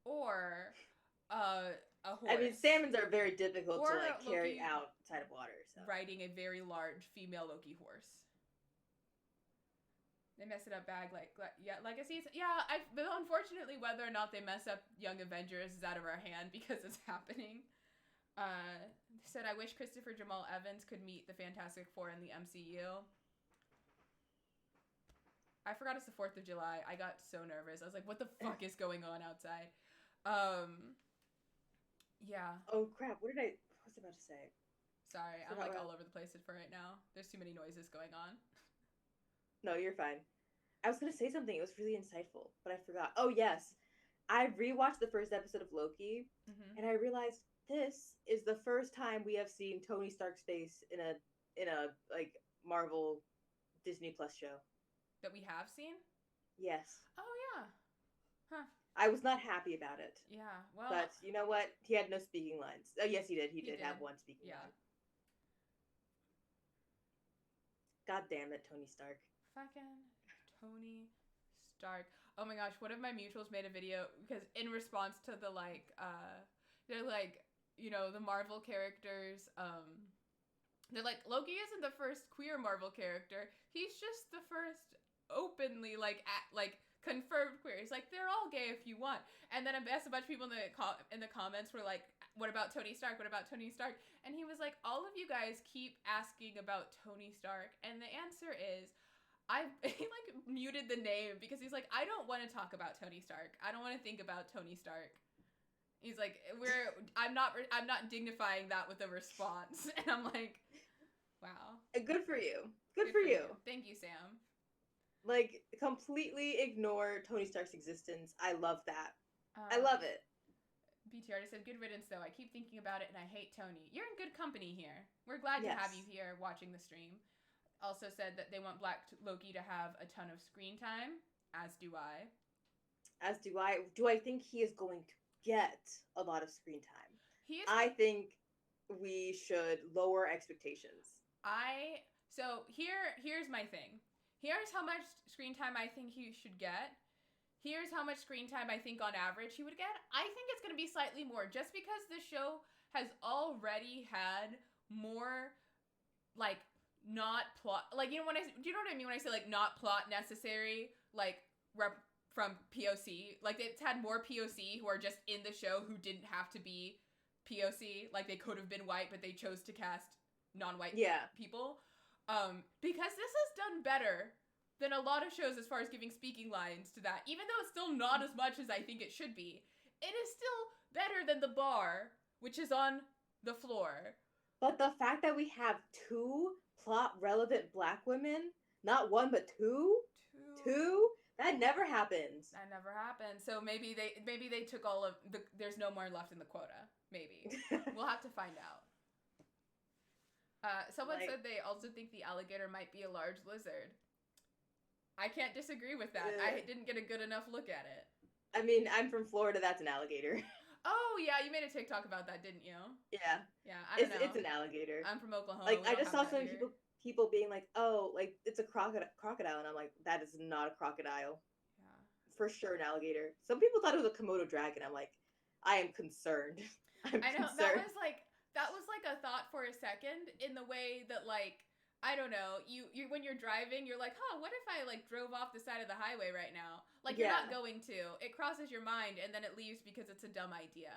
or a horse. I mean, salmons are very difficult to like carry outside of water. So. Riding a very large female Loki horse. They mess it up bad, legacies. Yeah, but unfortunately, whether or not they mess up Young Avengers is out of our hand because it's happening. Said, I wish Christopher Jamal Evans could meet the Fantastic Four in the MCU. I forgot it's the 4th of July. I got so nervous. I was like, what the fuck is going on outside? Yeah. Oh, crap. What was I about to say? Sorry, I'm like all over the place for right now. There's too many noises going on. No, you're fine. I was going to say something. It was really insightful, but I forgot. Oh, yes. I rewatched the first episode of Loki, and I realized this is the first time we have seen Tony Stark's face in a like Marvel Disney Plus show. That we have seen? Yes. Oh, yeah. Huh. I was not happy about it. Yeah, well... But you know what? He had no speaking lines. Oh, yes, he did. He did have one speaking line. God damn it, Tony Stark. Fucking Tony Stark. Oh my gosh, one of my mutuals made a video because in response to the they're like, you know, the Marvel characters, they're like, Loki isn't the first queer Marvel character. He's just the first openly confirmed queer. He's like, they're all gay if you want. And then I asked a bunch of people in the comments were like, what about Tony Stark? What about Tony Stark? And he was like, all of you guys keep asking about Tony Stark. And the answer is, he muted the name because he's like, I don't want to talk about Tony Stark. I don't want to think about Tony Stark. He's like, I'm not dignifying that with a response. And I'm like, wow. Good for you. Good for you. Thank you, Sam. Like, completely ignore Tony Stark's existence. I love that. I love it. BTR just said, good riddance, though. I keep thinking about it, and I hate Tony. You're in good company here. We're glad to have you here watching the stream. Also said that they want Black Loki to have a ton of screen time, as do I. as do I. Do I think he is going to get a lot of screen time? He is. I think we should lower expectations. Here's my thing. Here's how much screen time I think he should get. Here's how much screen time I think on average he would get. I think it's going to be slightly more, just because this show has already had more, like, not plot, like, do you know what I mean when I say, like, not plot necessary, like, from POC? Like, it's had more POC who are just in the show who didn't have to be POC. Like, they could have been white, but they chose to cast non-white people. Because this has done better than a lot of shows as far as giving speaking lines to that. Even though it's still not as much as I think it should be, it is still better than The Bar, which is on the floor. But the fact that we have 2 plot-relevant Black women, not 1 but 2, that never happens. That never happens. So maybe they took all of the. There's no more left in the quota. Maybe we'll have to find out. Someone said they also think the alligator might be a large lizard. I can't disagree with that. I didn't get a good enough look at it. I mean, I'm from Florida. That's an alligator. Oh, yeah. You made a TikTok about that, didn't you? Yeah. Yeah, I don't know. It's an alligator. I'm from Oklahoma. Like, I just saw some people being like, oh, like, it's a crocodile. And I'm like, that is not a crocodile. Yeah. For sure an alligator. Some people thought it was a Komodo dragon. I'm like, I am concerned. I know. Concerned. That was like a thought for a second, in the way that, like, I don't know, you when you're driving, you're like, what if I, like, drove off the side of the highway right now? Like, you're not going to. It crosses your mind, and then it leaves because it's a dumb idea.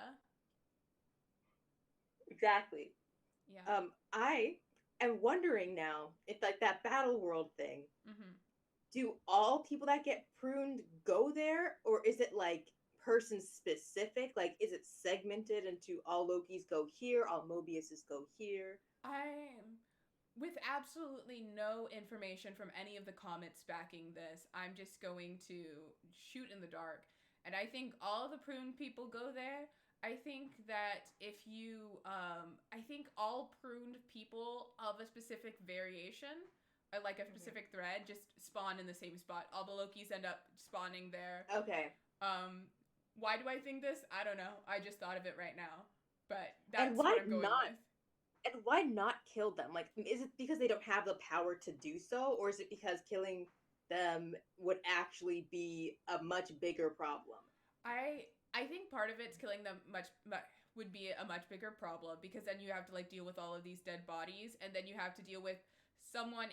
Exactly. Yeah. I am wondering now if, like, that battle world thing, do all people that get pruned go there, or is it, like, person specific? Like, is it segmented into all Lokis go here, all Mobiuses go here? With absolutely no information from any of the comments backing this, I'm just going to shoot in the dark. And I think all the pruned people go there. I think that I think all pruned people of a specific variation, like a specific thread, just spawn in the same spot. All the Lokis end up spawning there. Okay. Why do I think this? I don't know. I just thought of it right now. But that's what I'm going with. And why not kill them? Like, is it because they don't have the power to do so? Or is it because killing them would actually be a much bigger problem? I think part of it's killing them would be a much bigger problem, because then you have to, like, deal with all of these dead bodies, and then you have to deal with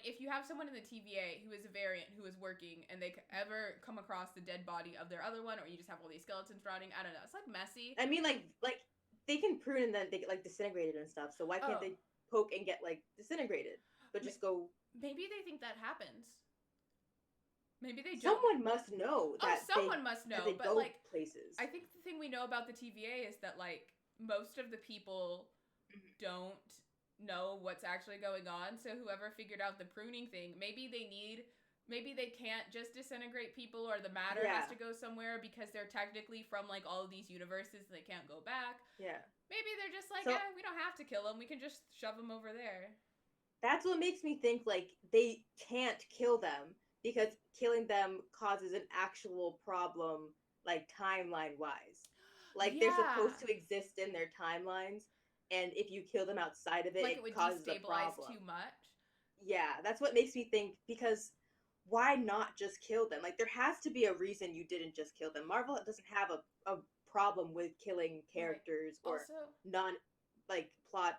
if you have someone in the TVA who is a variant who is working, and they ever come across the dead body of their other one, or you just have all these skeletons rotting, I don't know. It's, like, messy. I mean, like they can prune and then they get, like, disintegrated and stuff. So why can't they poke and get, like, disintegrated, but just go? Maybe they think that happens. Maybe they don't. Someone must know that. Someone must know. They but, go like, places. I think the thing we know about the TVA is that, like, most of the people don't know what's actually going on. So whoever figured out the pruning thing, maybe they can't just disintegrate people, or the matter has to go somewhere because they're technically from, like, all of these universes and they can't go back. Yeah. Maybe they're just like, we don't have to kill them. We can just shove them over there. That's what makes me think, like, they can't kill them because killing them causes an actual problem, like, timeline-wise. Like, they're supposed to exist in their timelines, and if you kill them outside of it, like, it causes a destabilize problem. Too much? Yeah, that's what makes me think, because why not just kill them? Like, there has to be a reason you didn't just kill them. Marvel doesn't have a problem with killing characters or plot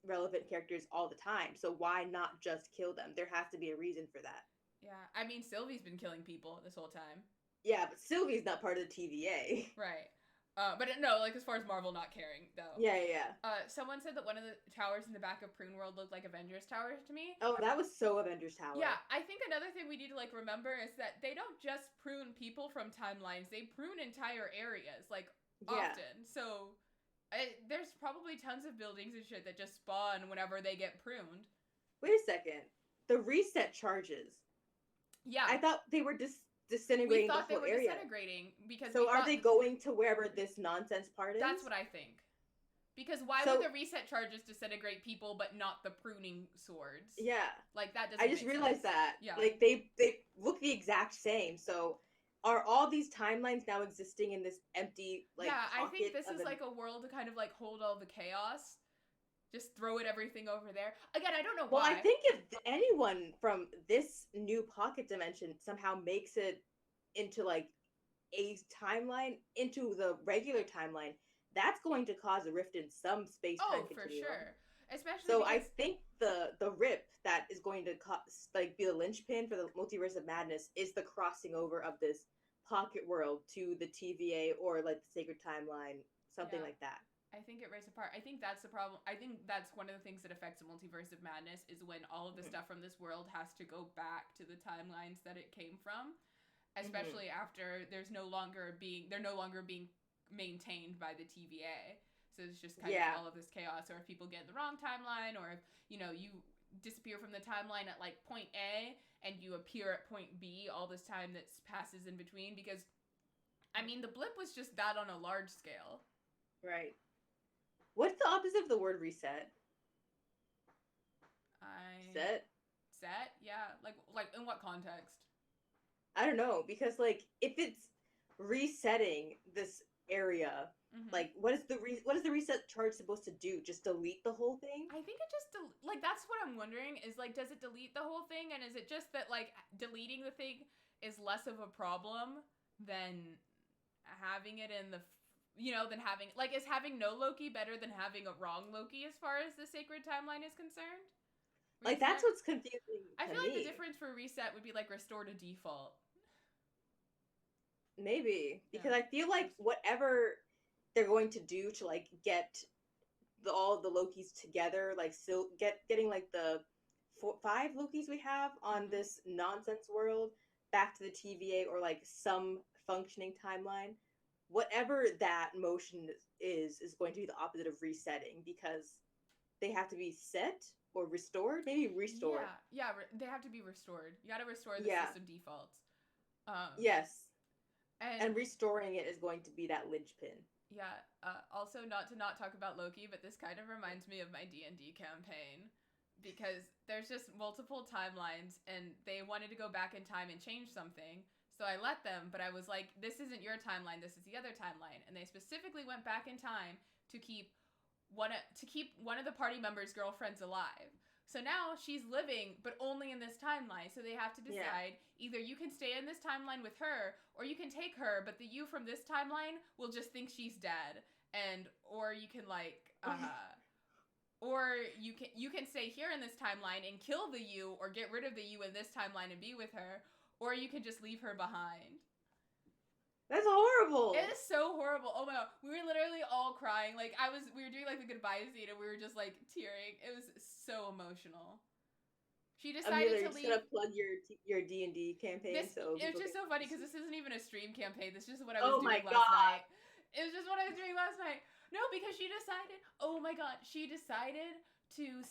relevant characters all the time. So why not just kill them? There has to be a reason for that. Yeah, I mean, Sylvie's been killing people this whole time. Yeah, but Sylvie's not part of the TVA. Right. But no, like, as far as Marvel not caring, though. Yeah. Someone said that one of the towers in the back of Prune World looked like Avengers Towers to me. Oh, that was so Avengers Tower. Yeah, I think another thing we need to, like, remember is that they don't just prune people from timelines. They prune entire areas, like, often. So there's probably tons of buildings and shit that just spawn whenever they get pruned. Wait a second. The reset charges. Yeah. I thought they were disintegrating the whole area. We thought they were disintegrating because. So are they going to wherever this nonsense part is? That's what I think. Because why would the reset charges disintegrate people but not the pruning swords? Yeah. Like, that doesn't I just realized that. Yeah. Like, they look the exact same, so are all these timelines now existing in this empty like Yeah, I think pocket this of is an like a world to kind of like hold all the chaos. Just throw it everything over there. Again, I don't know well, I why. think if anyone from this new pocket dimension somehow makes it into like a timeline into the regular timeline, that's going to cause a rift in some space-time Oh, for continuum. sure. Especially So I because think the rip that is going to like be the linchpin for the multiverse of madness is the crossing over of this pocket world to the TVA or like the sacred timeline, something yeah, like that. I think it rips apart. I think that's the problem. I think that's one of the things that affects the multiverse of madness is when all of the Mm-hmm. stuff from this world has to go back to the timelines that it came from, Mm-hmm. especially after they're no longer being maintained by the TVA. So it's just kind of Yeah. all of this chaos, or if people get in the wrong timeline, or if you disappear from the timeline at like point A and you appear at point B all this time that passes in between. Because I mean, the blip was just that on a large scale. Right. What's the opposite of the word reset? I Set? set, yeah, like in what context? I don't know because like if it's resetting this area, Mm-hmm. like what is the reset charge supposed to do? Just delete the whole thing? I think it just like that's what I'm wondering is like does it delete the whole thing, and is it just that like deleting the thing is less of a problem than having it in the than having like is having no Loki better than having a wrong Loki as far as the sacred timeline is concerned? Like that's Reset. what's confusing I to feel like the me. difference for reset would be like restore to default. Maybe because Yeah. I feel like whatever they're going to do to like get all the Lokis together, like still getting like the five Lokis we have on Mm-hmm. this nonsense world back to the TVA or like some functioning timeline. Whatever that motion is going to be the opposite of resetting because they have to be set or restored. Maybe restored. Yeah, yeah, they have to be restored. You got to restore the Yeah. system defaults. Um, Yes. and And restoring it is going to be that linchpin. yeah, also not to not talk about Loki, but this kind of reminds me of my D&D campaign because there's just multiple timelines and they wanted to go back in time and change something. So I let them, but I was like, this isn't your timeline, this is the other timeline. And they specifically went back in time to keep one of the party members' girlfriends alive. So now she's living, but only in this timeline. So they have to Yeah. decide either you can stay in this timeline with her, or you can take her, but the you from this timeline will just think she's dead, and or you can or you can stay here in this timeline and kill the you, or get rid of the you in this timeline and be with her, or you can just leave her behind. That's horrible. It is so horrible. Oh my god, we were literally all crying. Like we were doing like the goodbye scene, and we were just like tearing. It was so emotional. She decided Amelia, to you're just leave. gonna plug your D&D campaign This so It was people just can. so funny because this isn't even a stream campaign. This is just what I was Oh my doing last god. night. It was just what I was doing last night. No, because she decided. Oh my god, she decided to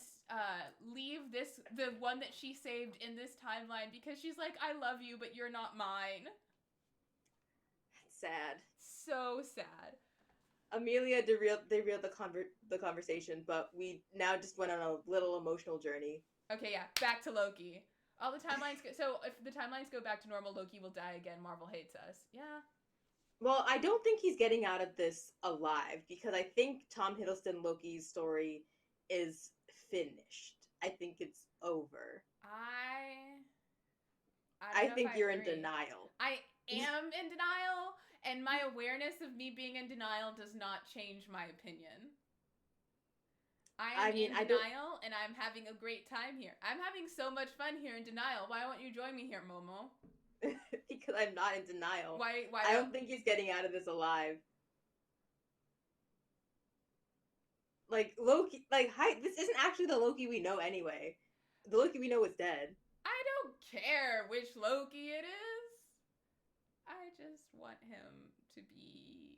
leave the one that she saved in this timeline because she's like, I love you, but you're not mine. That's sad. So sad. Amelia derailed the conversation, but we now just went on a little emotional journey. Okay, yeah, back to Loki. All the timelines so if the timelines go back to normal, Loki will die again. Marvel hates us. Yeah. Well, I don't think he's getting out of this alive because I think Tom Hiddleston Loki's story is finished. I think it's over. I don't I know if think I you're in agree. denial. I am in denial, and my awareness of me being in denial does not change my opinion. I am I mean, in I don't denial, and I'm having a great time here. I'm having so much fun here in denial. Why won't you join me here, Momo? because I'm not in denial. Why? Why I don't? don't think he's getting out of this alive. Like Loki, like hi, this isn't actually the Loki we know anyway. The Loki we know is dead. I don't care which Loki it is. I just want him to be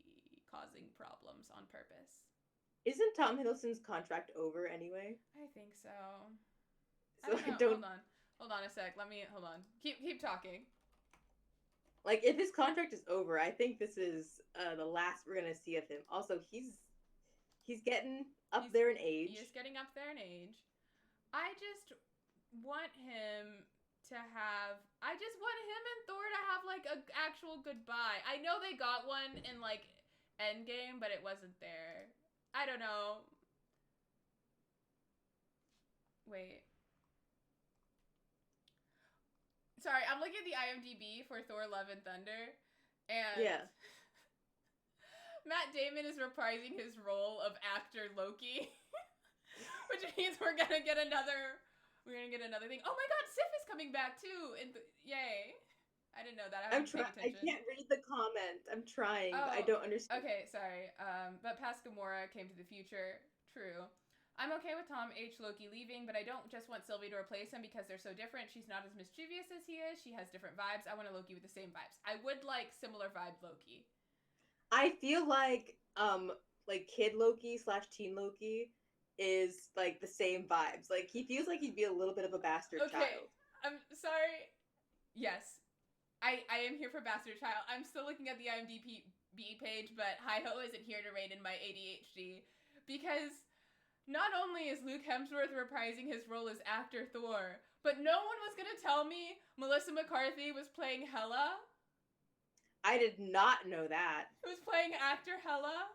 causing problems on purpose. Isn't Tom Hiddleston's contract over anyway? I think so. I So don't I know. don't Hold on a sec. Let me hold on. Keep talking. like if his contract is over. I think this is the last we're gonna see of him. Also, he's getting up there in age. He is getting up there in age. I just want him I just want him and Thor to have, like, an actual goodbye. I know they got one in, like, Endgame, but it wasn't there. I don't know. Wait. Sorry, I'm looking at the IMDb for Thor Love and Thunder, and Yeah. Matt Damon is reprising his role of actor Loki, which means we're gonna get another thing. Oh my god, Sif is coming back too! Yay. I didn't know that. I I'm haven't paid trying. I attention. can't read the comment. I'm trying, but I Oh, don't understand. okay, sorry. But Pascamora came to the future. True. I'm okay with Tom H. Loki leaving, but I don't just want Sylvie to replace him because they're so different. She's not as mischievous as he is. She has different vibes. I want a Loki with the same vibes. I would like similar vibe Loki. I feel like kid Loki / teen Loki is like the same vibes. Like he feels like he'd be a little bit of a bastard child. I'm sorry. Yes, I am here for Bastard Child. I'm still looking at the IMDb page, but Hi-Ho isn't here to rein in my ADHD because not only is Luke Hemsworth reprising his role as actor Thor, but no one was gonna tell me Melissa McCarthy was playing Hela. I did not know that. Who was playing actor Hela?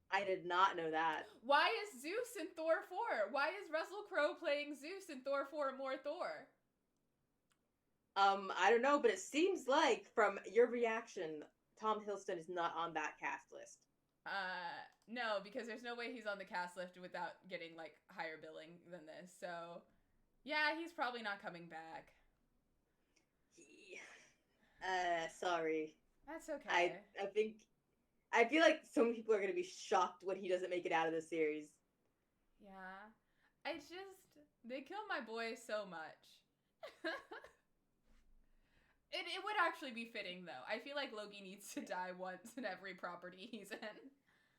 I did not know that. Why is Zeus in Thor 4? Why is Russell Crowe playing Zeus in Thor 4 more Thor? I don't know, but it seems like from your reaction, Tom Hiddleston is not on that cast list. No, because there's no way he's on the cast list without getting, like, higher billing than this. So, yeah, he's probably not coming back. Sorry. That's okay. I feel like so many people are gonna be shocked when he doesn't make it out of the series. Yeah. They kill my boy so much. It would actually be fitting, though. I feel like Loki needs to die once in every property he's in.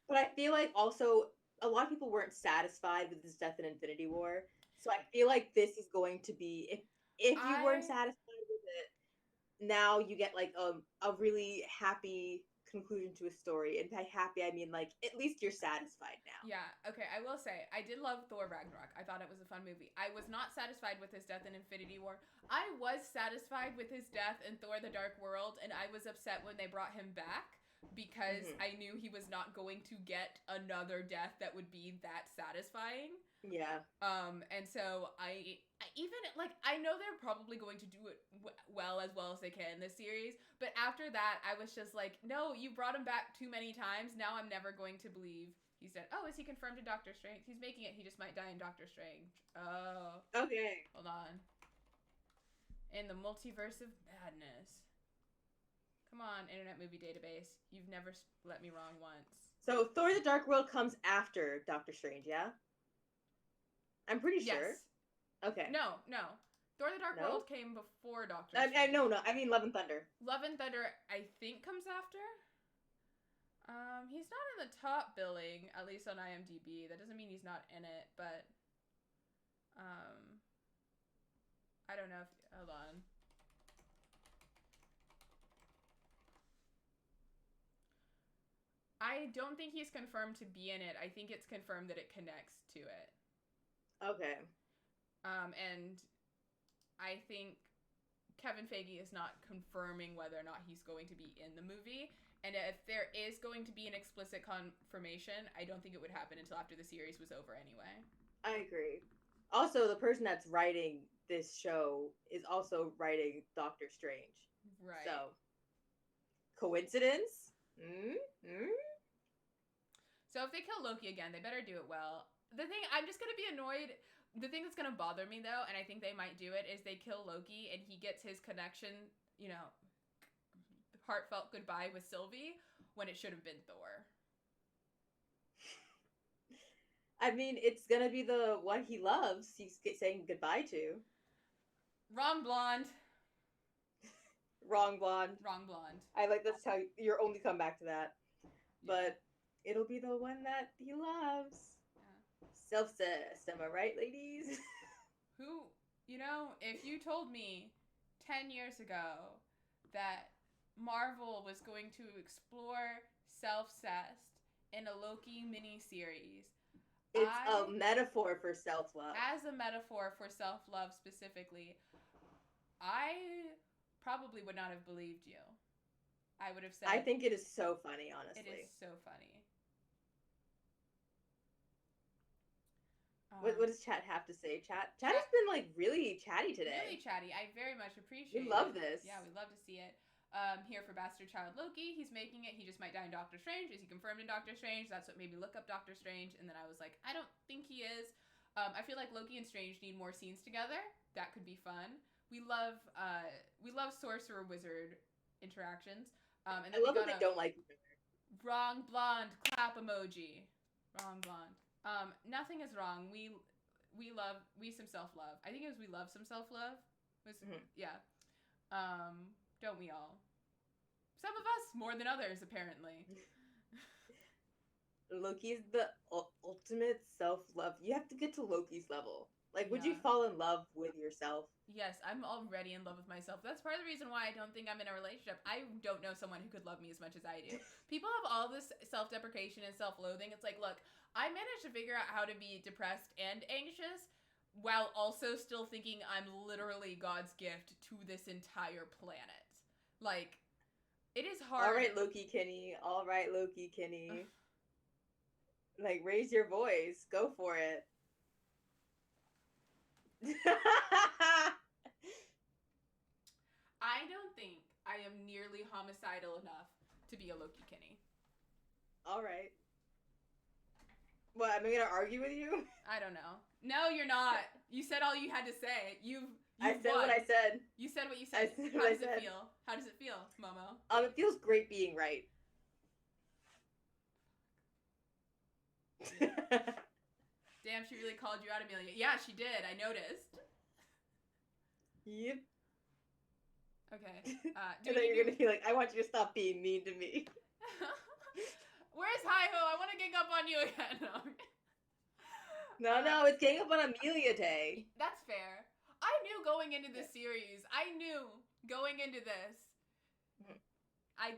But I feel like also a lot of people weren't satisfied with his death in Infinity War. So I feel like this is going to be if you weren't satisfied with it, now you get like a really happy conclusion to a story. And by happy I mean like at least you're satisfied now. Yeah, okay, I will say, I did love Thor Ragnarok. I thought it was a fun movie. I was not satisfied with his death in Infinity War. I was satisfied with his death in Thor the Dark World, and I was upset when they brought him back because I knew he was not going to get another death that would be that satisfying. Yeah. And so I even, like, I know they're probably going to do it well as they can in this series, but after that, I was just like, no, you brought him back too many times. Now I'm never going to believe he's dead. Oh, is he confirmed in Doctor Strange? He's making it. He just might die in Doctor Strange. Oh. Okay. Hold on. In the multiverse of madness. Come on, Internet Movie Database. You've never let me wrong once. So Thor the Dark World comes after Doctor Strange, yeah? I'm pretty sure. Yes. Okay. No. Thor the Dark No? World came before Doctor Strange. No. I mean Love and Thunder. Love and Thunder, I think, comes after. He's not in the top billing, at least on IMDb. That doesn't mean he's not in it, but I don't know if, hold on. I don't think he's confirmed to be in it. I think it's confirmed that it connects to it. Okay. And I think Kevin Feige is not confirming whether or not he's going to be in the movie. And if there is going to be an explicit confirmation, I don't think it would happen until after the series was over anyway. I agree. Also, the person that's writing this show is also writing Doctor Strange. Right. So, coincidence? So if they kill Loki again, they better do it well. The thing, I'm just going to be annoyed. The thing that's going to bother me, though, and I think they might do it, is they kill Loki and he gets his connection, heartfelt goodbye with Sylvie when it should have been Thor. I mean, it's going to be the one he loves he's saying goodbye to. Wrong blonde. Wrong blonde. Wrong blonde. I like that's how you're only come back to that. Yeah. But it'll be the one that he loves. Yeah. Self-cess, am I right, ladies? Who, if you told me 10 years ago that Marvel was going to explore self-cessed in a Loki miniseries. It's a metaphor for self-love. As a metaphor for self-love specifically, I probably would not have believed you. I would have said... I think it is so funny, honestly. It is so funny. What does chat have to say? Chat has been like really chatty today. Really chatty. I very much appreciate it. We love this. Yeah, we love to see it. Here for Bastard Child Loki. He's making it. He just might die in Doctor Strange. Is he confirmed in Doctor Strange? That's what made me look up Doctor Strange. And then I was like, I don't think he is. I feel like Loki and Strange need more scenes together. That could be fun. We love sorcerer wizard interactions. And then I love that they don't like each other. Wrong blonde clap emoji. Wrong blonde. Nothing is wrong. We some self-love. I think it was we love some self-love. Yeah. Don't we all? Some of us more than others, apparently. Loki's the ultimate self-love. You have to get to Loki's level. Like, would you fall in love with yourself? Yes, I'm already in love with myself. That's part of the reason why I don't think I'm in a relationship. I don't know someone who could love me as much as I do. People have all this self-deprecation and self-loathing. It's like, look, I managed to figure out how to be depressed and anxious while also still thinking I'm literally God's gift to this entire planet. Like, it is hard. All right, Loki Kinney. All right, Loki Kinney. Like, raise your voice. Go for it. I don't think I am nearly homicidal enough to be a Loki Kinney. All right. What, am I gonna argue with you? I don't know. No, you're not. You said all you had to say. I said what I said. You said what you said. How does it feel? How does it feel, Momo? It feels great being right. Damn, she really called you out, Amelia. Yeah, she did. I noticed. Yep. Okay. And then you're gonna be like, I want you to stop being mean to me. Where's Hi-Ho? I want to gang up on you again. No, it's gang up on Amelia Day. That's fair. I knew going into this series. I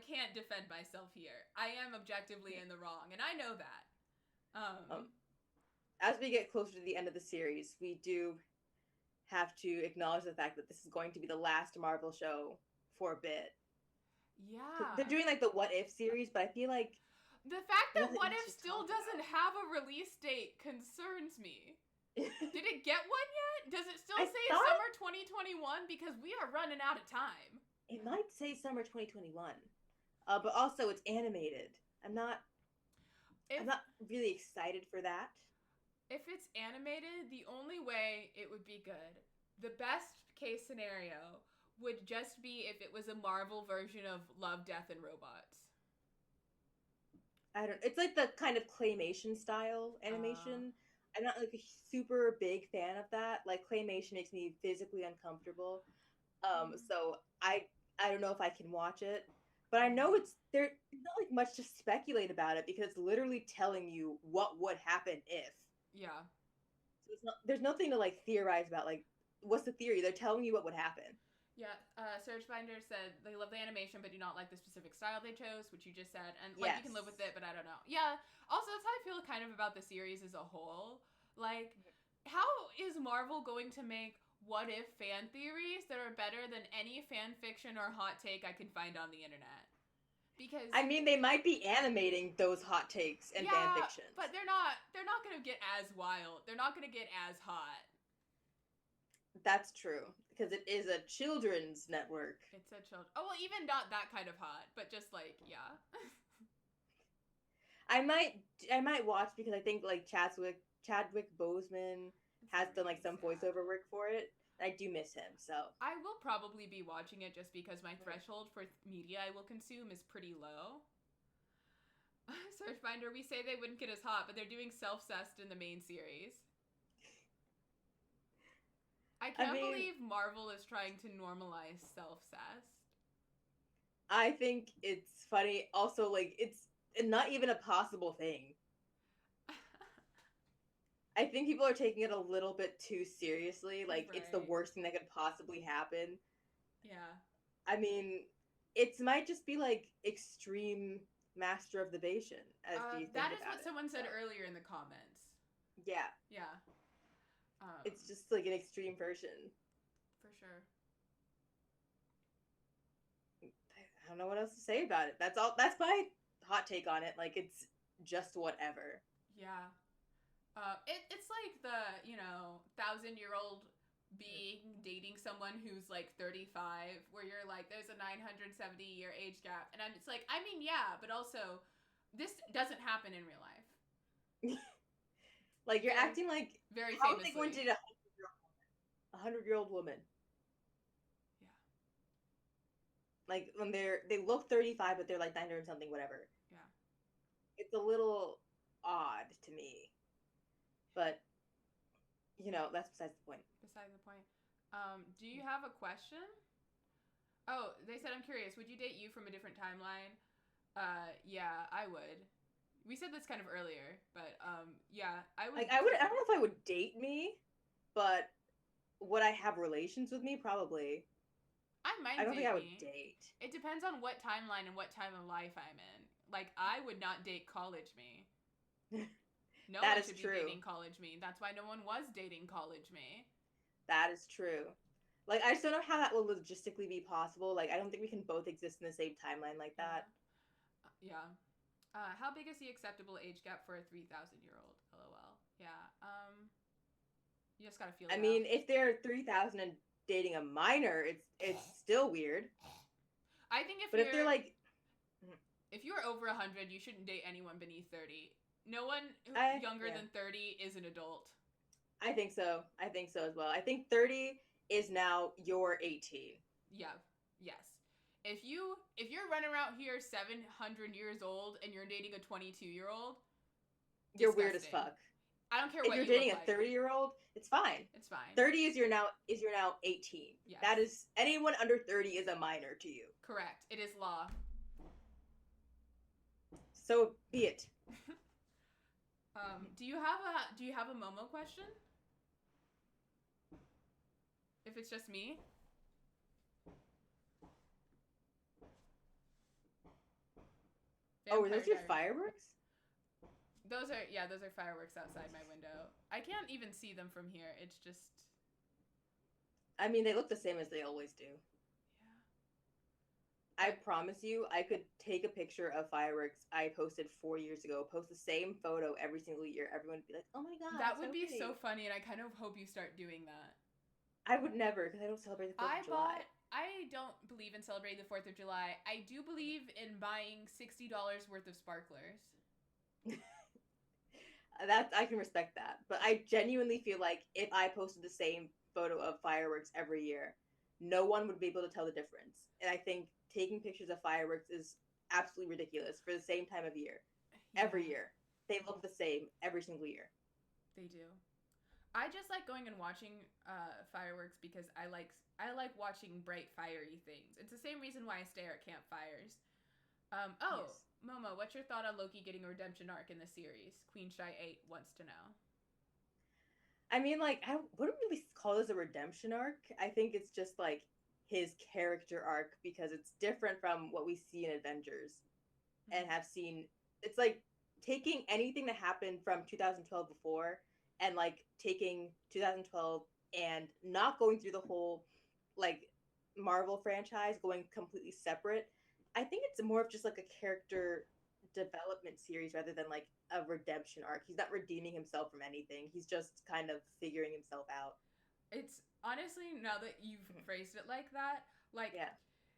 can't defend myself here. I am objectively in the wrong, and I know that. As we get closer to the end of the series, we do have to acknowledge the fact that this is going to be the last Marvel show for a bit. Yeah. They're doing like the What If series, but I feel like the fact that What If still doesn't have a release date concerns me. Did it get one yet? Does it still say summer 2021? Because we are running out of time. It might say summer 2021. But also it's animated. I'm not really excited for that. If it's animated, the only way it would be good, the best case scenario would just be if it was a Marvel version of Love, Death, and Robots. It's like the kind of claymation style animation. I'm not like a super big fan of that. Like, claymation makes me physically uncomfortable. So I don't know if I can watch it. But I know there's not like much to speculate about it because it's literally telling you what would happen if. Yeah. So there's nothing to like theorize about. Like, what's the theory? They're telling you what would happen. Yeah, Searchfinder said they love the animation but do not like the specific style they chose, which you just said. And, like, you can live with it, but I don't know. Yeah, also, that's how I feel kind of about the series as a whole. Like, how is Marvel going to make what-if fan theories that are better than any fan fiction or hot take I can find on the internet? Because... I mean, they might be animating those hot takes and fan fictions. But they're not going to get as wild. They're not going to get as hot. That's true. Because it is a children's network. It's a Oh, well, even not that kind of hot, but just like, yeah. I might watch because I think like Chadwick Boseman has done like some voiceover work for it. I do miss him, so I will probably be watching it just because my threshold for media I will consume is pretty low. Searchfinder, we say they wouldn't get as hot, but they're doing self-cessed in the main series. I can't believe Marvel is trying to normalize self-cessed. I think it's funny. Also, like, it's not even a possible thing. I think people are taking it a little bit too seriously. Like, It's the worst thing that could possibly happen. Yeah. I mean, it might just be, like, extreme master of the Bastion, as you think that is what someone said earlier in the comments. Yeah. Yeah. It's just like an extreme version. For sure. don't know what else to say about it. That's all. That's my hot take on it. Like, it's just whatever. Yeah. It's like the, 1,000-year-old being dating someone who's like 35, where you're like, there's a 970-year age gap. And it's like, I mean, yeah, but also, this doesn't happen in real life. Like, you're acting like, very how famously. are they going to date a 100-year-old woman? Yeah. Like, when they look 35, but they're like 900 something, whatever. Yeah. It's a little odd to me. But, that's besides the point. Besides the point. Do you have a question? Oh, they said, I'm curious, would you date you from a different timeline? Yeah, I would. We said this kind of earlier, but, yeah, I would. Like, I don't know if I would date me, but would I have relations with me? Probably. I might I don't date think I would me. date. It depends on what timeline and what time of life I'm in. Like, I would not date college me. No That one is should true. be dating college me. That's why no one was dating college me. That is true. Like, I just don't know how that will logistically be possible. Like, I don't think we can both exist in the same timeline like that. Yeah. How big is the acceptable age gap for a 3,000-year-old? LOL. Yeah. You just gotta feel it I mean, out. if they're 3,000 and dating a minor, it's still weird. I think if they're like, if you're over 100, you shouldn't date anyone beneath 30. No one younger than 30 is an adult. I think so. I think so as well. I think 30 is now you're 18. Yeah. Yes. If you're running around here 700 years old and you're dating a 22-year-old, you're weird as fuck. I don't care if what you're dating a 30-year-old, it's fine. It's fine. 30 is you're now 18. Yes. That is, anyone under 30 is a minor to you. Correct. It is law. So be it. Do you have a Momo question? If it's just me? Oh, are those your fireworks? Those are fireworks outside my window. I can't even see them from here. It's just... I mean, they look the same as they always do. Yeah. I promise you, I could take a picture of fireworks I posted 4 years ago, post the same photo every single year. Everyone would be like, oh my god, that would be so funny, and I kind of hope you start doing that. I would never, because I don't celebrate the 4th of July. I don't believe in celebrating the 4th of July. I do believe in buying $60 worth of sparklers. I can respect that. But I genuinely feel like if I posted the same photo of fireworks every year, no one would be able to tell the difference. And I think taking pictures of fireworks is absolutely ridiculous for the same time of year. Yeah. Every year. They look the same every single year. They do. I just like going and watching fireworks because I like watching bright, fiery things. It's the same reason why I stare at campfires. Yes. Momo, what's your thought on Loki getting a redemption arc in the series? Queen Shy 8 wants to know. I mean, like, I wouldn't really call this a redemption arc. I think it's just, like, his character arc because it's different from what we see in Avengers and have seen. It's like taking anything that happened from 2012 before and, like, taking 2012 and not going through the whole, like, Marvel franchise, going completely separate. I think it's more of just like a character development series rather than like a redemption arc. He's not redeeming himself from anything. He's just kind of figuring himself out. It's honestly, now that you've phrased it like that, like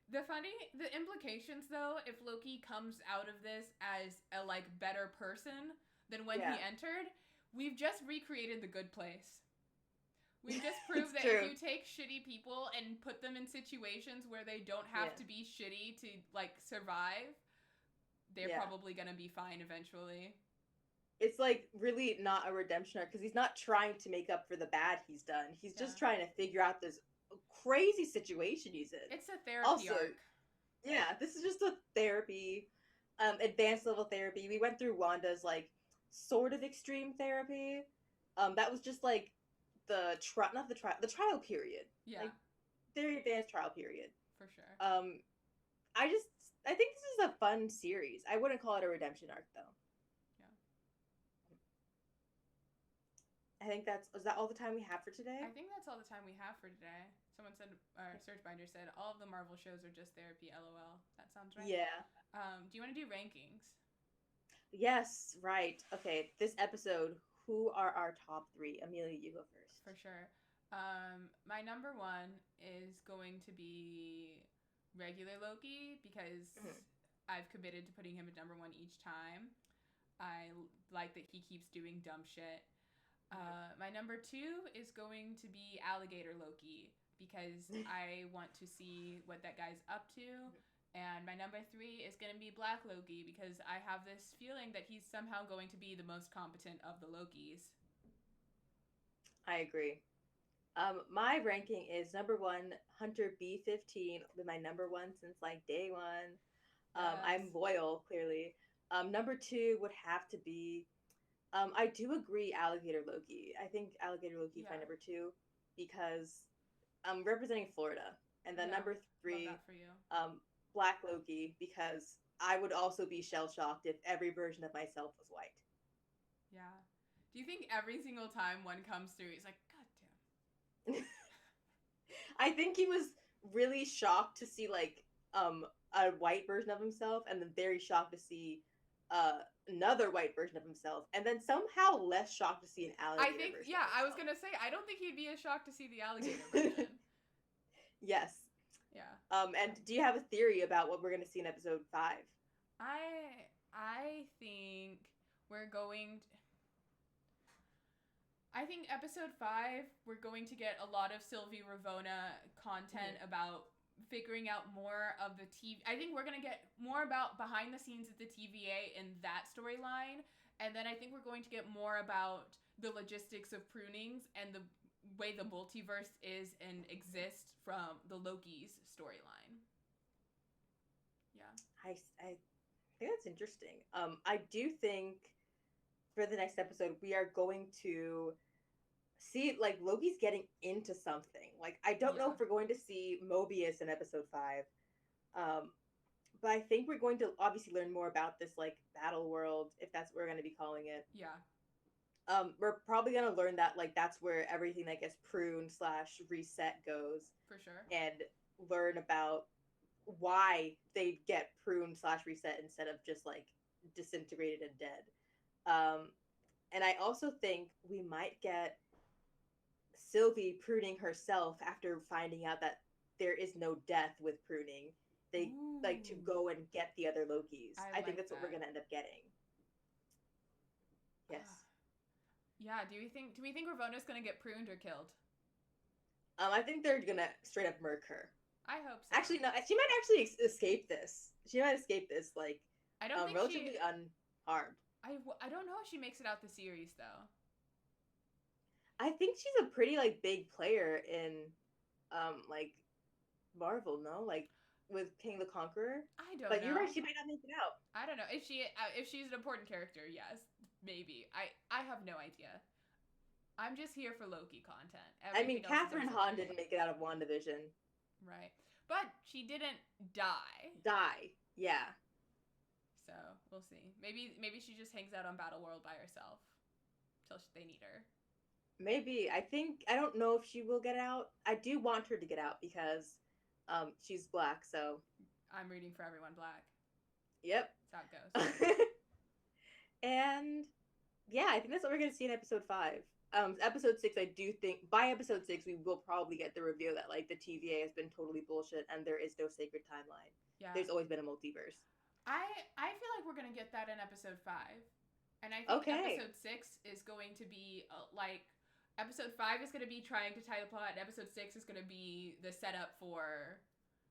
the implications though, if Loki comes out of this as a like better person than when he entered, we've just recreated The Good Place. We've just proved that if you take shitty people and put them in situations where they don't have to be shitty to, like, survive, they're probably gonna be fine eventually. It's, like, really not a redemption arc, because he's not trying to make up for the bad he's done. He's just trying to figure out this crazy situation he's in. It's a therapy arc. Yeah, this is just a therapy, advanced level therapy. We went through Wanda's, like, sort of extreme therapy. That was just, like, the trial period. Yeah. Like, very advanced trial period. For sure. I think this is a fun series. I wouldn't call it a redemption arc, though. I think is that all the time we have for today? I think that's all the time we have for today. Someone said, Searchbinder said, all of the Marvel shows are just therapy, lol. That sounds right. Yeah. Do you want to do rankings? Yes, right. Okay, this episode, who are our top 3? Amelia, you go first. For sure. My number 1 is going to be regular Loki because I've committed to putting him at number 1 each time. I like that he keeps doing dumb shit. My number 2 is going to be Alligator Loki because I want to see what that guy's up to. And my number 3 is going to be Black Loki because I have this feeling that he's somehow going to be the most competent of the Lokis. I agree. My ranking is number 1, Hunter B15, been my number 1 since like day 1. Yes. I'm loyal, clearly. Number 2 would have to be, I do agree, Alligator Loki. I think Alligator Loki is my number 2 because I'm representing Florida. And then number 3, love that for you. Black Loki, because I would also be shell-shocked if every version of myself was white. Yeah. Do you think every single time one comes through, he's like, God damn. I think he was really shocked to see, like, a white version of himself, and then very shocked to see another white version of himself, and then somehow less shocked to see an alligator version. I was gonna say, I don't think he'd be as shocked to see the alligator version. Yes. Yeah. And do you have a theory about what we're gonna see in episode 5? I think we're going. I think episode 5 we're going to get a lot of Sylvie Ravona content about figuring out more of the TV. I think we're going to get more about behind the scenes at the TVA in that storyline, and then I think we're going to get more about the logistics of prunings and the way the multiverse is and exists from the Loki's storyline. Yeah. I think that's interesting. I do think for the next episode we are going to see, like, Loki's getting into something. Like, I don't know if we're going to see Mobius in episode 5. But I think we're going to obviously learn more about this, like, battle world, if that's what we're going to be calling it. Yeah. We're probably going to learn that, like, that's where everything that gets pruned / reset goes. For sure. And learn about why they get pruned / reset instead of just, like, disintegrated and dead. And I also think we might get Sylvie pruning herself after finding out that there is no death with pruning. They like to go and get the other Lokis. I think that's what we're gonna end up getting. Yes. Yeah. Do we think Ravona's gonna get pruned or killed? I think they're gonna straight up murk her. I hope so. Actually, no. She might actually escape this. She might escape this, like, I don't think relatively unharmed. I don't know if she makes it out the series though. I think she's a pretty, like, big player in, like, Marvel. No, like, with King the Conqueror. I don't know. But you're right. She might not make it out. I don't know if she's an important character. Yes, maybe. I have no idea. I'm just here for Loki content. Everything Catherine Hahn didn't make it out of WandaVision. Right, but she didn't die. Yeah. So we'll see. Maybe she just hangs out on Battleworld by herself till they need her. Maybe. I don't know if she will get out. I do want her to get out because she's black, so I'm rooting for everyone black. Yep. That's how it goes. And yeah, I think that's what we're gonna see in episode 5. Episode 6, I do think by episode 6 we will probably get the reveal that, like, the TVA has been totally bullshit and there is no sacred timeline. Yeah. There's always been a multiverse. I feel like we're gonna get that in episode 5, and I think episode 6 is going to be like. Episode 5 is going to be trying to tie the plot, and episode 6 is going to be the setup for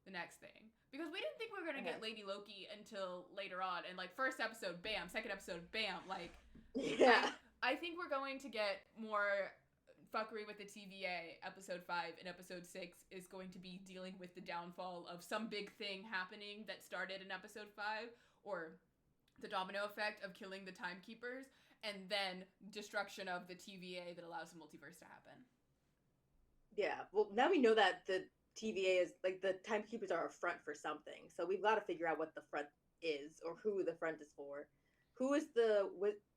the next thing. Because we didn't think we were going to get Lady Loki until later on, and, like, first episode, bam, second episode, bam, like, yeah. I think we're going to get more fuckery with the TVA. Episode 5 and episode 6 is going to be dealing with the downfall of some big thing happening that started in episode 5, or the domino effect of killing the timekeepers, and then destruction of the TVA that allows the multiverse to happen. Yeah, well, now we know that the TVA is, like, the timekeepers are a front for something, so we've got to figure out what the front is, or who the front is for. Who is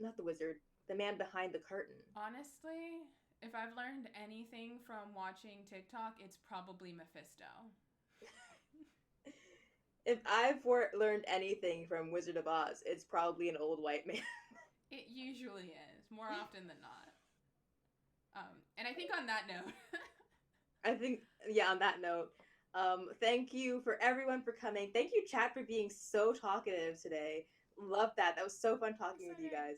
not the wizard, the man behind the curtain. Honestly, if I've learned anything from watching TikTok, it's probably Mephisto. If I've learned anything from Wizard of Oz, it's probably an old white man. It usually is, more often than not. And I think on that note... I think, yeah, on that note, thank you for everyone for coming. Thank you, chat, for being so talkative today. Love that. That was so fun talking with you guys.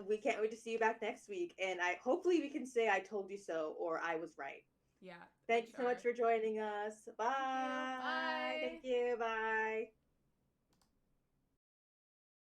We can't wait to see you back next week, and hopefully we can say I told you so or I was right. Yeah. Thanks so much for joining us. Bye. Thank you. Bye. Thank you. Bye.